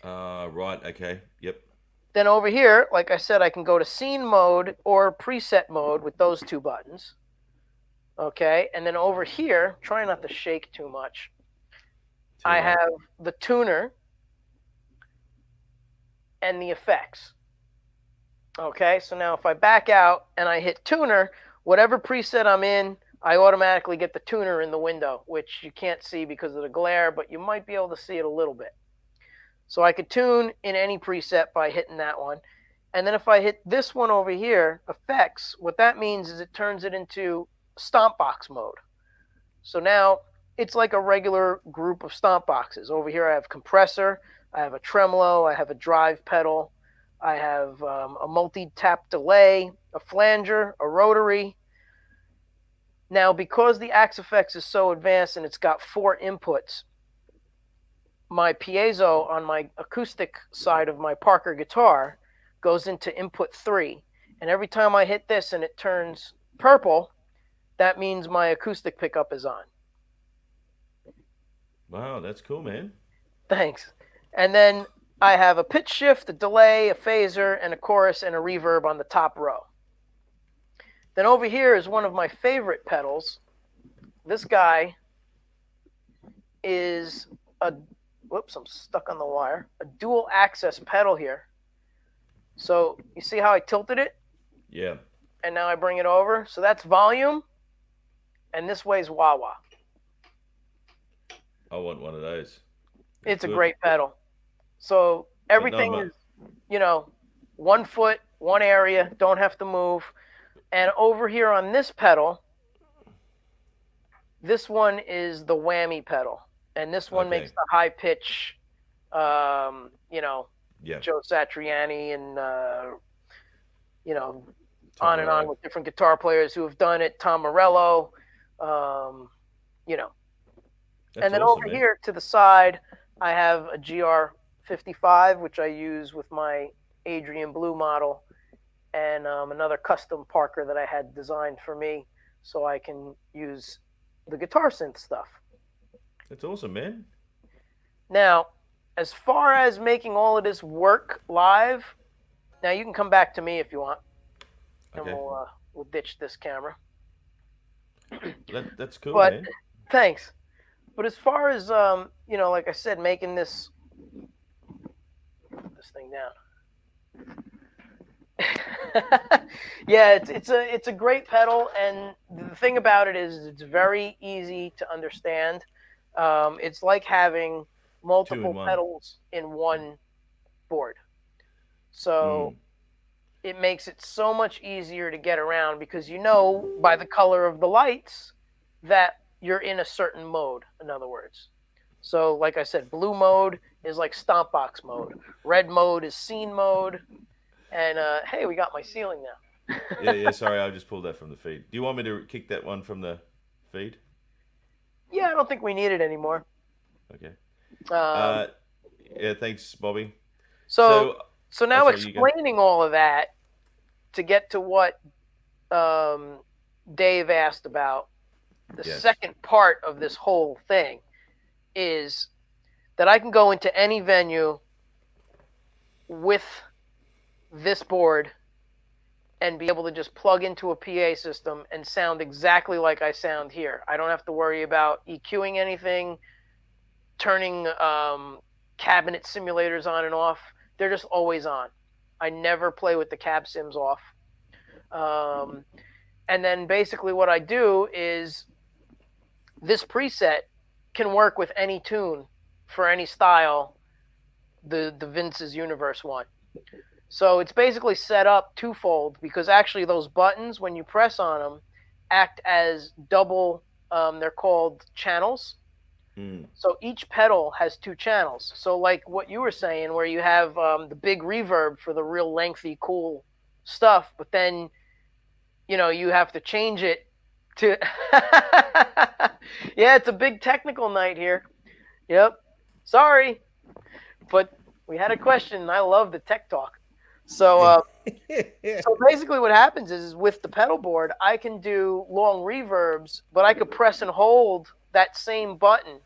Right, okay. Yep. Then over here, like I said, I can go to scene mode or preset mode with those two buttons. Okay, and then over here, try not to shake too much. I Too low. have the tuner and the effects. Okay, so now if I back out and I hit tuner, whatever preset I'm in, I automatically get the tuner in the window, which you can't see because of the glare, but you might be able to see it a little bit. So I could tune in any preset by hitting that one. And then if I hit this one over here, effects, what that means is it turns it into stomp box mode. So now it's like a regular group of stomp boxes. Over here I have compressor, I have a tremolo, I have a drive pedal, I have a multi-tap delay, a flanger, a rotary. Now, because the Axe-Fx is so advanced and it's got 4 inputs, my piezo on my acoustic side of my Parker guitar goes into input 3. And every time I hit this and it turns purple, that means my acoustic pickup is on. Wow, that's cool, man. Thanks. And then I have a pitch shift, a delay, a phaser, and a chorus and a reverb on the top row. Then over here is one of my favorite pedals. This guy is a, whoops, I'm stuck on the wire, a dual access pedal here. So you see how I tilted it? Yeah. And now I bring it over. So that's volume, and this way is wah-wah. I want one of those. It's good. a great pedal. So everything is, 1 foot, one area, don't have to move. And over here on this pedal, this one is the whammy pedal. And this one makes the high pitch, Joe Satriani and, on and on with different guitar players who have done it. Tom Morello, That's and then awesome, over man. here to the side, I have a GR55, which I use with my Adrian Blue model, and another custom Parker that I had designed for me so I can use the guitar synth stuff. That's awesome, man. Now, as far as making all of this work live, now you can come back to me if you want, and Okay. we'll ditch this camera. That's cool, But man. thanks. But as far as like I said, making this thing down. Yeah, it's a great pedal, and the thing about it is it's very easy to understand. It's like having multiple pedals in one board. So it makes it so much easier to get around because by the color of the lights that you're in a certain mode, in other words. So like I said, blue mode is like stomp box mode. Red mode is scene mode. And hey, we got my ceiling now. yeah, sorry, I just pulled that from the feed. Do you want me to kick that one from the feed? Yeah, I don't think we need it anymore. Okay. Um, Yeah, thanks, Bobby. So now explaining all of that to get to what Dave asked about, the second part of this whole thing is that I can go into any venue with this board and be able to just plug into a PA system and sound exactly like I sound here. I don't have to worry about EQing anything, turning cabinet simulators on and off. They're just always on. I never play with the cab sims off. And then basically what I do is this preset can work with any tune for any style, the Vince's Universe one. So it's basically set up twofold because actually those buttons, when you press on them, act as double, they're called channels. So each pedal has two channels. So like what you were saying, where you have the big reverb for the real lengthy, cool stuff, but then, you have to change it to... Yeah, it's a big technical night here. Yep. Sorry. But we had a question, and I love the tech talk. So so basically what happens is with the pedal board, I can do long reverbs, but I could press and hold that same button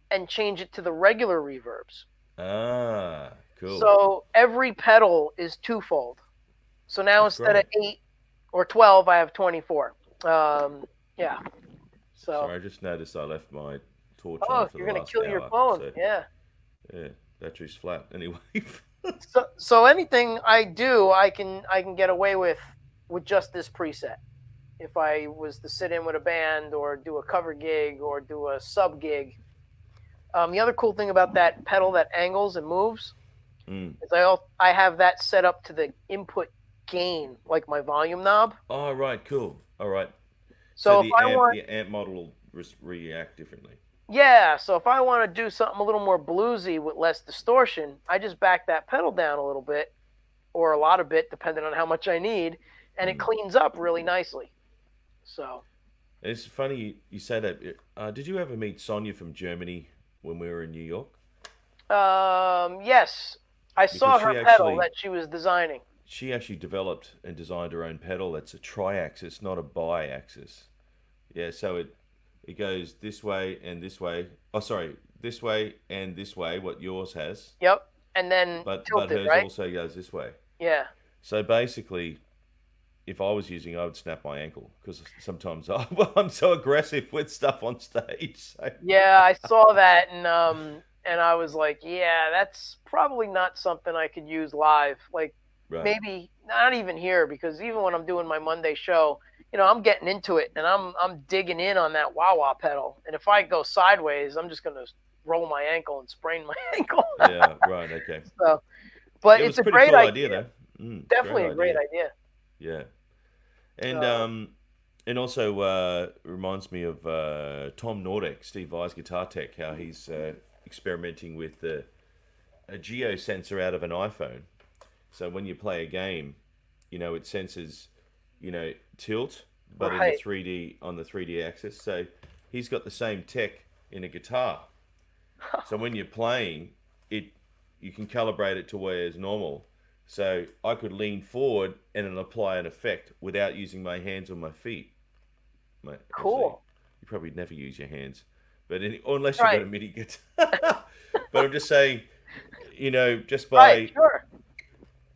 and change it to the regular reverbs. Ah, cool. So every pedal is twofold. So now instead of 8 or 12, I have 24. Yeah. So. Sorry, I just noticed I left my torch on for the last hour. Oh, you're going to kill your phone. So, yeah. Yeah, battery's flat anyway. So anything I do, I can get away with just this preset. If I was to sit in with a band or do a cover gig or do a sub gig. The other cool thing about that pedal that angles and moves is I have that set up to the input gain, like my volume knob. Oh, right, cool. All right. So the amp model will react differently. Yeah, so if I want to do something a little more bluesy with less distortion, I just back that pedal down a little bit, or a lot of bit, depending on how much I need, and it cleans up really nicely. So. It's funny you say that. Did you ever meet Sonia from Germany when we were in New York? Yes. I saw her pedal that she was designing. She actually developed and designed her own pedal that's a tri-axis, not a bi-axis. Yeah, so it goes this way and this way. Oh, sorry, this way and this way. What yours has, Yep. And then but tilted, hers right? also goes this way. Yeah. So basically, if I was using, I would snap my ankle because sometimes I'm so aggressive with stuff on stage. So. Yeah, I saw that and I was like, yeah, that's probably not something I could use live. Like Right. maybe not even here because even when I'm doing my Monday show, I'm getting into it and I'm digging in on that wah wah pedal. And if I go sideways, I'm just gonna roll my ankle and sprain my ankle. Yeah. Right. Okay. So, but It was it's a a pretty great cool idea, idea. though. Great Definitely a great idea. idea. Yeah. And Uh, also reminds me of Tom Nordek, Steve Vai's guitar tech, how he's experimenting with a geo sensor out of an iPhone. So when you play a game, it senses, tilt, but in the right. 3D on the 3D axis. So he's got the same tech in a guitar. So when you're playing, you can calibrate it to where it's normal. So I could lean forward and then apply an effect without using my hands or my feet. Obviously, Cool. you probably never use your hands, but unless you've got Right. a MIDI guitar. But I'm just saying, just Right. by Sure.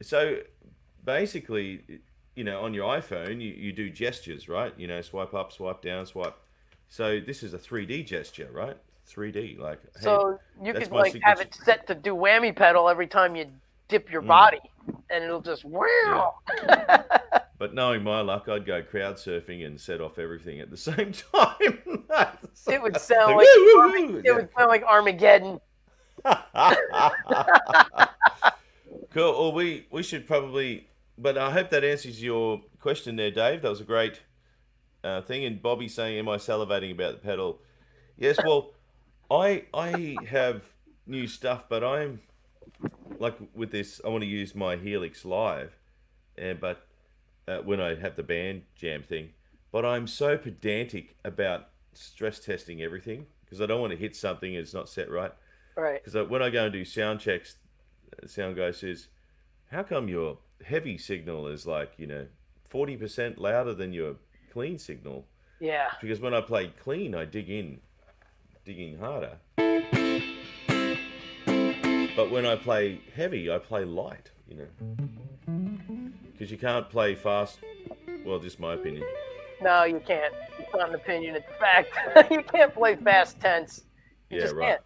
so basically, on your iPhone, you do gestures, right? Swipe up, swipe down, swipe. So this is a 3D gesture, right? 3D, like, hey, So you that's could my like have signature. it set to do whammy pedal every time you dip your Mm, body, and it'll just yeah. wow. But knowing my luck, I'd go crowd surfing and set off everything at the same time. It would sound Like, like woo, woo, woo. it would sound like Armageddon. Yeah. Cool. Well, we should probably, but I hope that answers your question there, Dave. That was a great thing. And Bobby saying, "Am I salivating about the pedal?" Yes. Well, I have new stuff, but I'm like with this. I want to use my Helix Live, and but when I have the band jam thing, but I'm so pedantic about stress testing everything because I don't want to hit something and it's not set right. Right. Because when I go and do sound checks, the sound guy says, "How come your heavy signal is like 40% louder than your clean signal?" Yeah. Because when I play clean, I digging harder. But when I play heavy, I play light. Because you can't play fast. Well, just my opinion. No, you can't. It's not an opinion. It's a fact. You can't play fast tense. You Yeah, just right.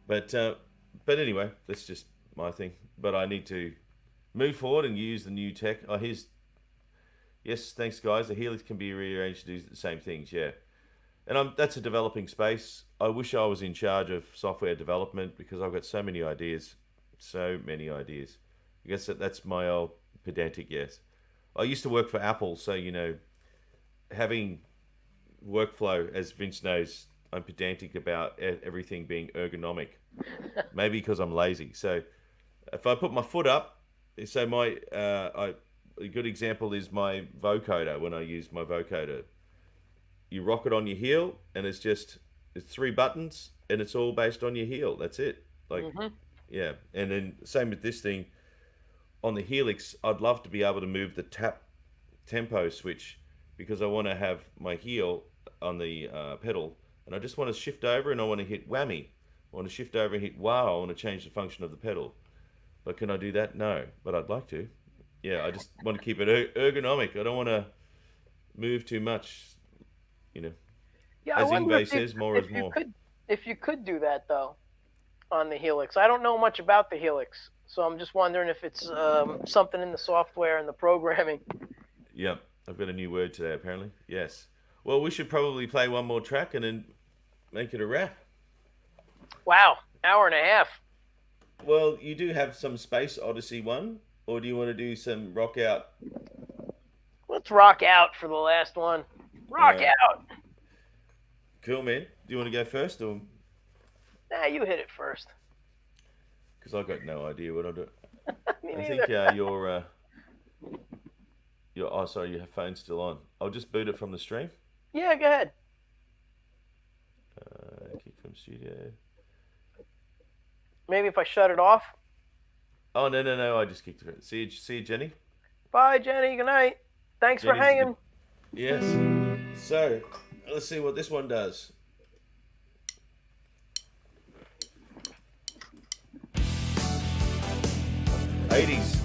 can't. But anyway, that's just my thing. But I need to move forward and use the new tech. Oh, yes, thanks guys. The Helix can be rearranged to do the same things. Yeah, and that's a developing space. I wish I was in charge of software development because I've got so many ideas, so many ideas. I guess that's my old pedantic. Yes, I used to work for Apple, so having workflow, as Vince knows, I'm pedantic about everything being ergonomic. Maybe because I'm lazy. So if I put my foot up, so a good example is my vocoder. When I use my vocoder, you rock it on your heel, and it's 3 buttons, and it's all based on your heel. That's it. Like, yeah. And then same with this thing on the Helix. I'd love to be able to move the tap tempo switch because I want to have my heel on the pedal, and I just want to shift over, and I want to hit whammy. I want to shift over and hit wow. I want to change the function of the pedal. But can I do that? No, but I'd like to. Yeah, I just want to keep it ergonomic. I don't want to move too much. Yeah, I As wonder Ingve says, more is more. if you could do that though on the Helix. I don't know much about the Helix, so I'm just wondering if it's something in the software and the programming. Yep, I've got a new word today apparently. Yes. Well, we should probably play one more track and then make it a wrap. Wow, hour and a half. Well, you do have some Space Odyssey one, or do you want to do some rock out? Let's rock out for the last one. Rock Alright. out. Cool, man. Do you want to go first, or Nah, you hit it first. because I've got no idea what I'll do. Me I neither. think your sorry, your phone's still on. I'll just boot it from the stream. Yeah, go ahead. Kick from studio. Maybe if I shut it off. Oh no! I just kicked it. See you, Jenny. Bye, Jenny. Good night. Thanks for Jenny's hanging. Yes. So Let's see what this one does. 80s.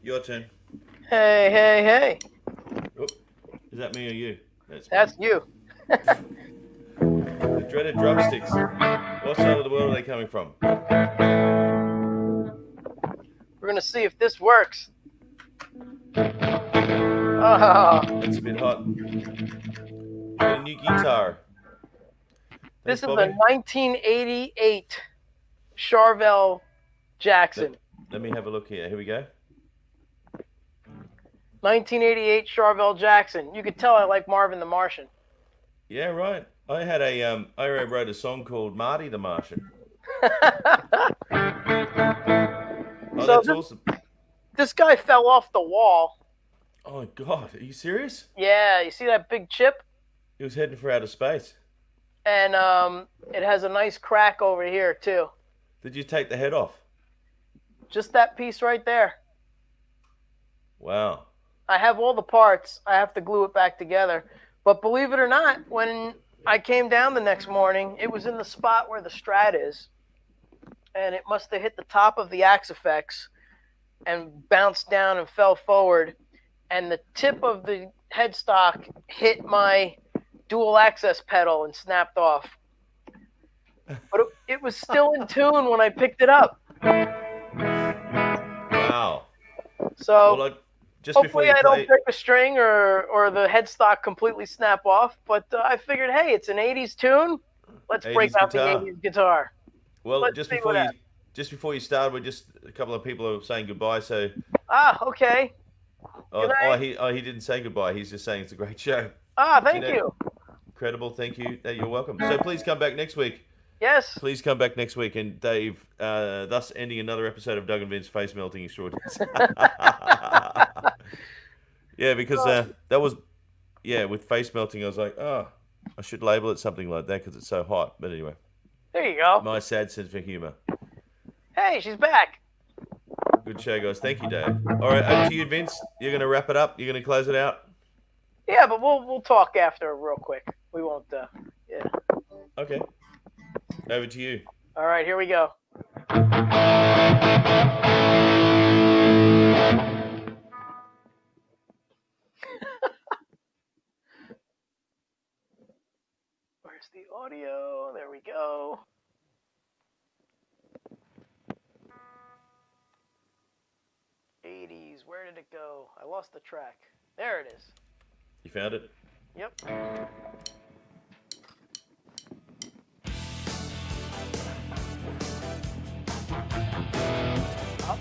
Your turn. Hey, hey, hey. Oh, is that me or you? That's you. The dreaded drumsticks. What side of the world are they coming from? We're going to see if this works. Oh, That's a bit hot. Got a new guitar. this Thanks, is Bobby. a 1988 Charvel Jackson. Let me have a look here. Here we go. 1988 Charvel Jackson. You could tell I like Marvin the Martian. Yeah, right. I had a I wrote a song called Marty the Martian. Oh, So that's awesome. this guy fell off the wall. Oh God, are you serious? Yeah, you see that big chip? He was heading for outer space. and it has a nice crack over here too. Did you take the head off? Just that piece right there. Wow. I have all the parts. I have to glue it back together. But believe it or not, when I came down the next morning, it was in the spot where the Strat is. And it must have hit the top of the Axe-Fx and bounced down and fell forward. And the tip of the headstock hit my dual access pedal and snapped off. But it was still in tune when I picked it up. Wow. So Well, just before hopefully you I play, don't break a string or the headstock completely snap off. But I figured, hey, it's an 80s tune. Let's 80s break out guitar. the 80s guitar. well, Let's just see before what you, happens. just before you started, we're just a couple of people are saying goodbye. So, Okay. oh, Good night. he didn't say goodbye. He's just saying it's a great show. Thank you. Incredible. Thank you. You're welcome. So please come back next week. Yes. Please come back next week. And Dave, thus ending another episode of Doug and Vince Face Melting Extraordinaries. Yeah, because that was, with face melting, I was like, oh, I should label it something like that because it's so hot. But anyway, There you go. my sad sense of humor. Hey, she's back. Good show, guys. Thank you, Dave. All right, over to you, Vince. You're going to wrap it up. You're going to close it out. Yeah, but we'll talk after real quick. We won't. Yeah. Okay. Over to you. All right, here we go. Where's the audio? There we go. '80s. Where did it go? I lost the track. There it is. You found it? Yep. Up.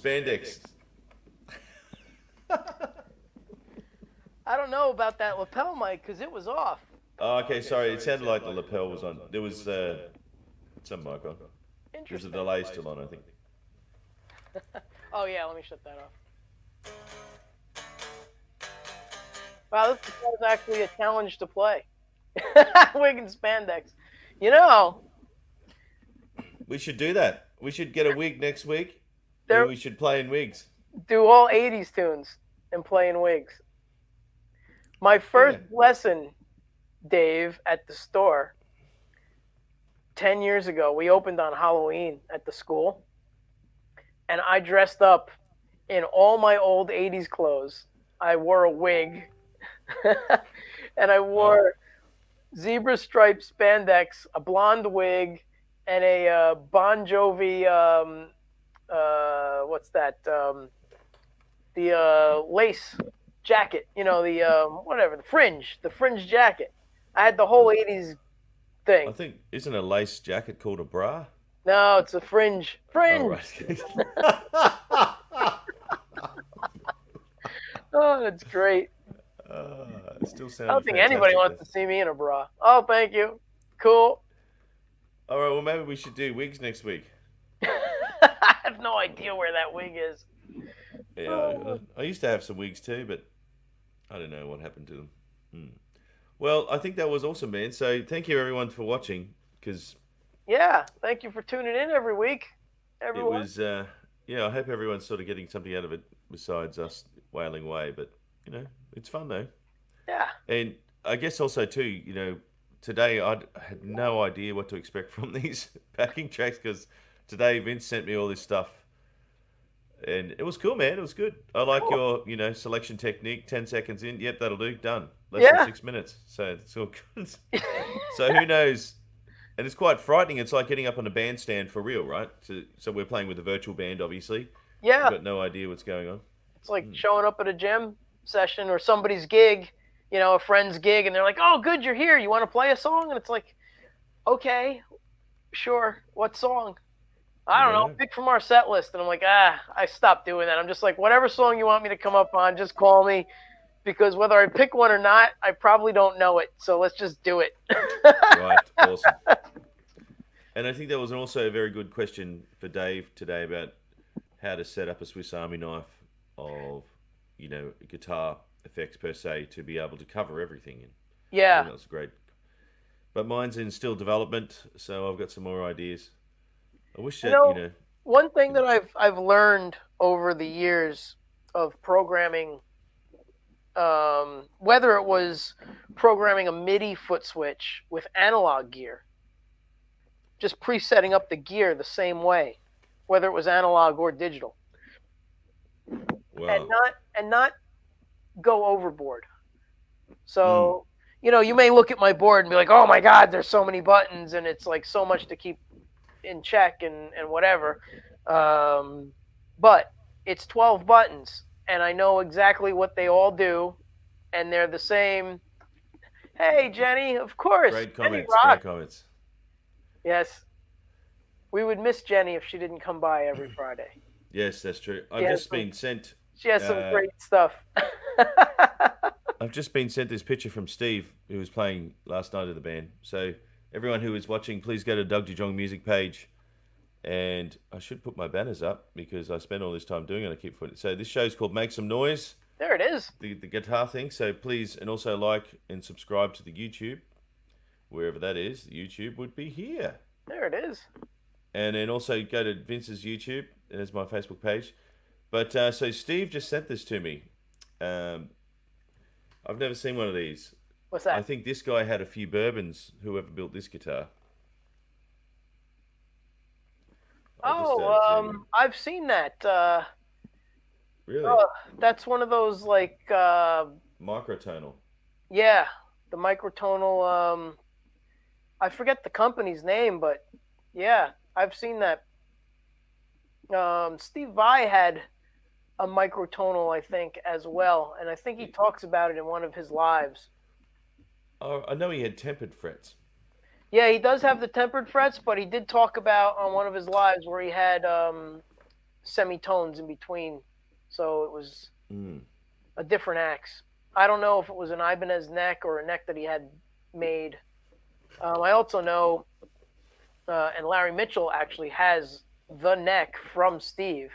spandex. I don't know about that lapel mic because it was off. Oh, okay, sorry. It sounded like the lapel was on. There was some mic on. There's a Interesting. delay still on, I think. Oh yeah, let me shut that off. Wow, this was actually a challenge to play. Wig and spandex. You know, We should do that. We should get a wig next week. There- And we should play in wigs. do all 80s tunes and play in wigs. My first lesson, Dave, at the store 10 years ago, we opened on Halloween at the school, and I dressed up in all my old 80s clothes. I wore a wig, and I wore zebra striped spandex, a blonde wig, and a Bon Jovi, what's that? The lace jacket, you know, the whatever, the fringe jacket. I had the whole 80s thing. I think, isn't a lace jacket called a bra? No, it's a fringe. Oh, right. Oh, that's great. It still sounds I don't think anybody wants to see me in a bra. Oh, thank you. Cool. All right, well, maybe we should do wigs next week. I have no idea where that wig is. Yeah, I used to have some wigs too, but I don't know what happened to them. Well, I think that was awesome, man. So thank you, everyone, for watching, because Yeah, thank you for tuning in every week. it Everyone. was, I hope everyone's sort of getting something out of it besides us wailing away, but, it's fun, though. Yeah. And I guess also, too, today I had no idea what to expect from these backing tracks, because today Vince sent me all this stuff. And it was cool, man. It was good. I like your, selection technique. 10 seconds in. Yep, that'll do. Done. Less than 6 minutes. So it's all good. So who knows? And it's quite frightening. It's like getting up on a bandstand for real, right? So we're playing with a virtual band, obviously. Yeah. We've got no idea what's going on. It's like showing up at a gym session or somebody's gig, a friend's gig, and they're like, "Oh, good, you're here. You want to play a song?" And it's like, "Okay, sure. What song?" I don't know. Pick from our set list. And I'm like, I stopped doing that. I'm just like, whatever song you want me to come up on, just call me. Because whether I pick one or not, I probably don't know it. So let's just do it. Right. Awesome. And I think that was also a very good question for Dave today about how to set up a Swiss Army knife of, guitar effects per se to be able to cover everything. And Yeah. that was great. But mine's in still development, so I've got some more ideas. I wish that, One thing that I've learned over the years of programming, whether it was programming a MIDI foot switch with analog gear, just presetting up the gear the same way, whether it was analog or digital, Wow. and not go overboard. So you may look at my board and be like, "Oh my God, there's so many buttons, and it's like so much to keep in check and whatever." But it's 12 buttons, and I know exactly what they all do, and they're the same. Hey, Jenny, of course. Great Jenny comments. rocks. Great comments. Yes. We would miss Jenny if she didn't come by every Friday. Yes, that's true. Been sent. She has some great stuff. I've just been sent this picture from Steve, who was playing last night of the band. So everyone who is watching, please go to Doug Jong music page. And I should put my banners up because I spend all this time doing it. I keep putting it. So this show's called Make Some Noise. There it is. The guitar thing. So please, and also like and subscribe to the YouTube. Wherever that is, the YouTube would be here. There it is. And then also go to Vince's YouTube. And there's my Facebook page. But so Steve just sent this to me. I've never seen one of these. What's that? I think this guy had a few bourbons, whoever built this guitar. I've seen that. Really? That's one of those like Microtonal. yeah, the microtonal. I forget the company's name, but yeah, I've seen that. Steve Vai had a microtonal, I think, as well, and I think he talks about it in one of his lives. Oh, I know he had tempered frets. Yeah, he does have the tempered frets, but he did talk about on one of his lives where he had semitones in between, so it was Mm. a different axe. I don't know if it was an Ibanez neck or a neck that he had made. I also know, and Larry Mitchell actually has the neck from Steve.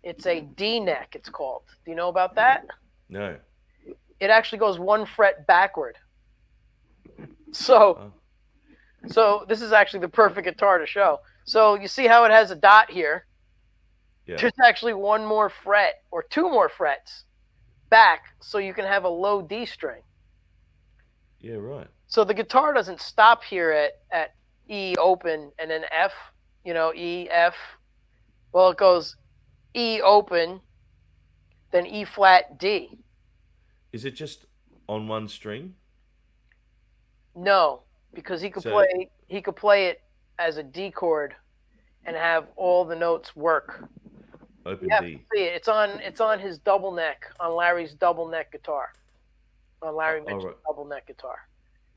It's a D neck, it's called. Do you know about that? No. It actually goes one fret backward. So, Oh. so this is actually the perfect guitar to show. So you see how it has a dot here? Yeah. There's actually one more fret or two more frets back, so you can have a low D string. Yeah. Right. So the guitar doesn't stop here at E open and then F, E, F. Well, it goes E open, then E flat, D. Is it just on one string? No, because So he could play it as a D chord and have all the notes work. You open have to D. see it. It's on his double neck, on Larry's double neck guitar. On Larry Mitchell's right. double neck guitar.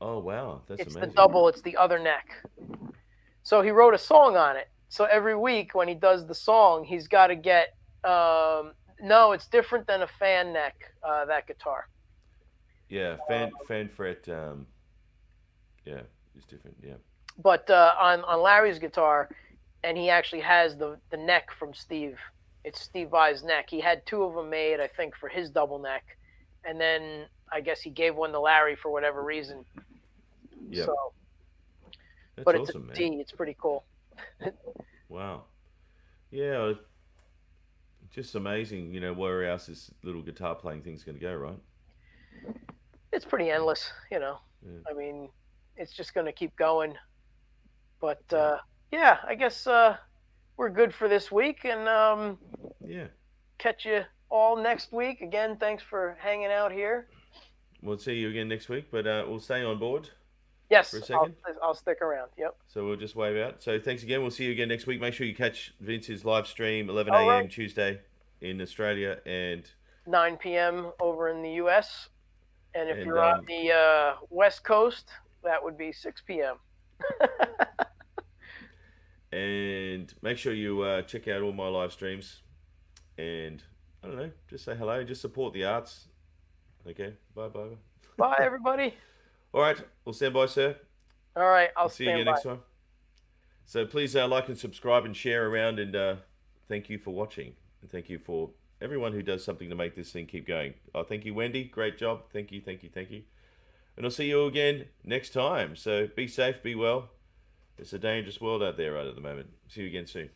Oh wow, that's It's amazing. the double, it's the other neck. So he wrote a song on it. So every week when he does the song, he's got to get. No, it's different than a fan neck. That guitar. Yeah. Fan fret. Yeah, it's different. Yeah. But on Larry's guitar, and he actually has the neck from Steve. It's Steve Vai's neck. He had two of them made, I think, for his double neck, and then I guess he gave one to Larry for whatever reason. Yeah. So, That's but it's awesome, a man. D. It's pretty cool. Wow. Yeah. Just amazing. Where else this little guitar playing thing's going to go, right? It's pretty endless, Yeah. I mean, it's just going to keep going. But Yeah. yeah, I guess we're good for this week, and Yeah. catch you all next week. Again, thanks for hanging out here. We'll see you again next week, but we'll stay on board Yes, for a second. I'll stick around. Yep. So we'll just wave out. So thanks again. We'll see you again next week. Make sure you catch Vince's live stream, 11 All a.m. right. Tuesday in Australia, and 9 p.m. over in the U.S. And if And, you're on the West Coast, that would be 6 p.m. and make sure you check out all my live streams. And I don't know, just say hello, just support the arts. Okay, bye. Bye, everybody. All right, we'll stand by, sir. All right, I'll See you stand again by. next time. So please like and subscribe and share around, and thank you for watching, and thank you for everyone who does something to make this thing keep going. Oh, thank you, Wendy. Great job. Thank you. And I'll see you again next time. So be safe, be well. It's a dangerous world out there right at the moment. See you again soon.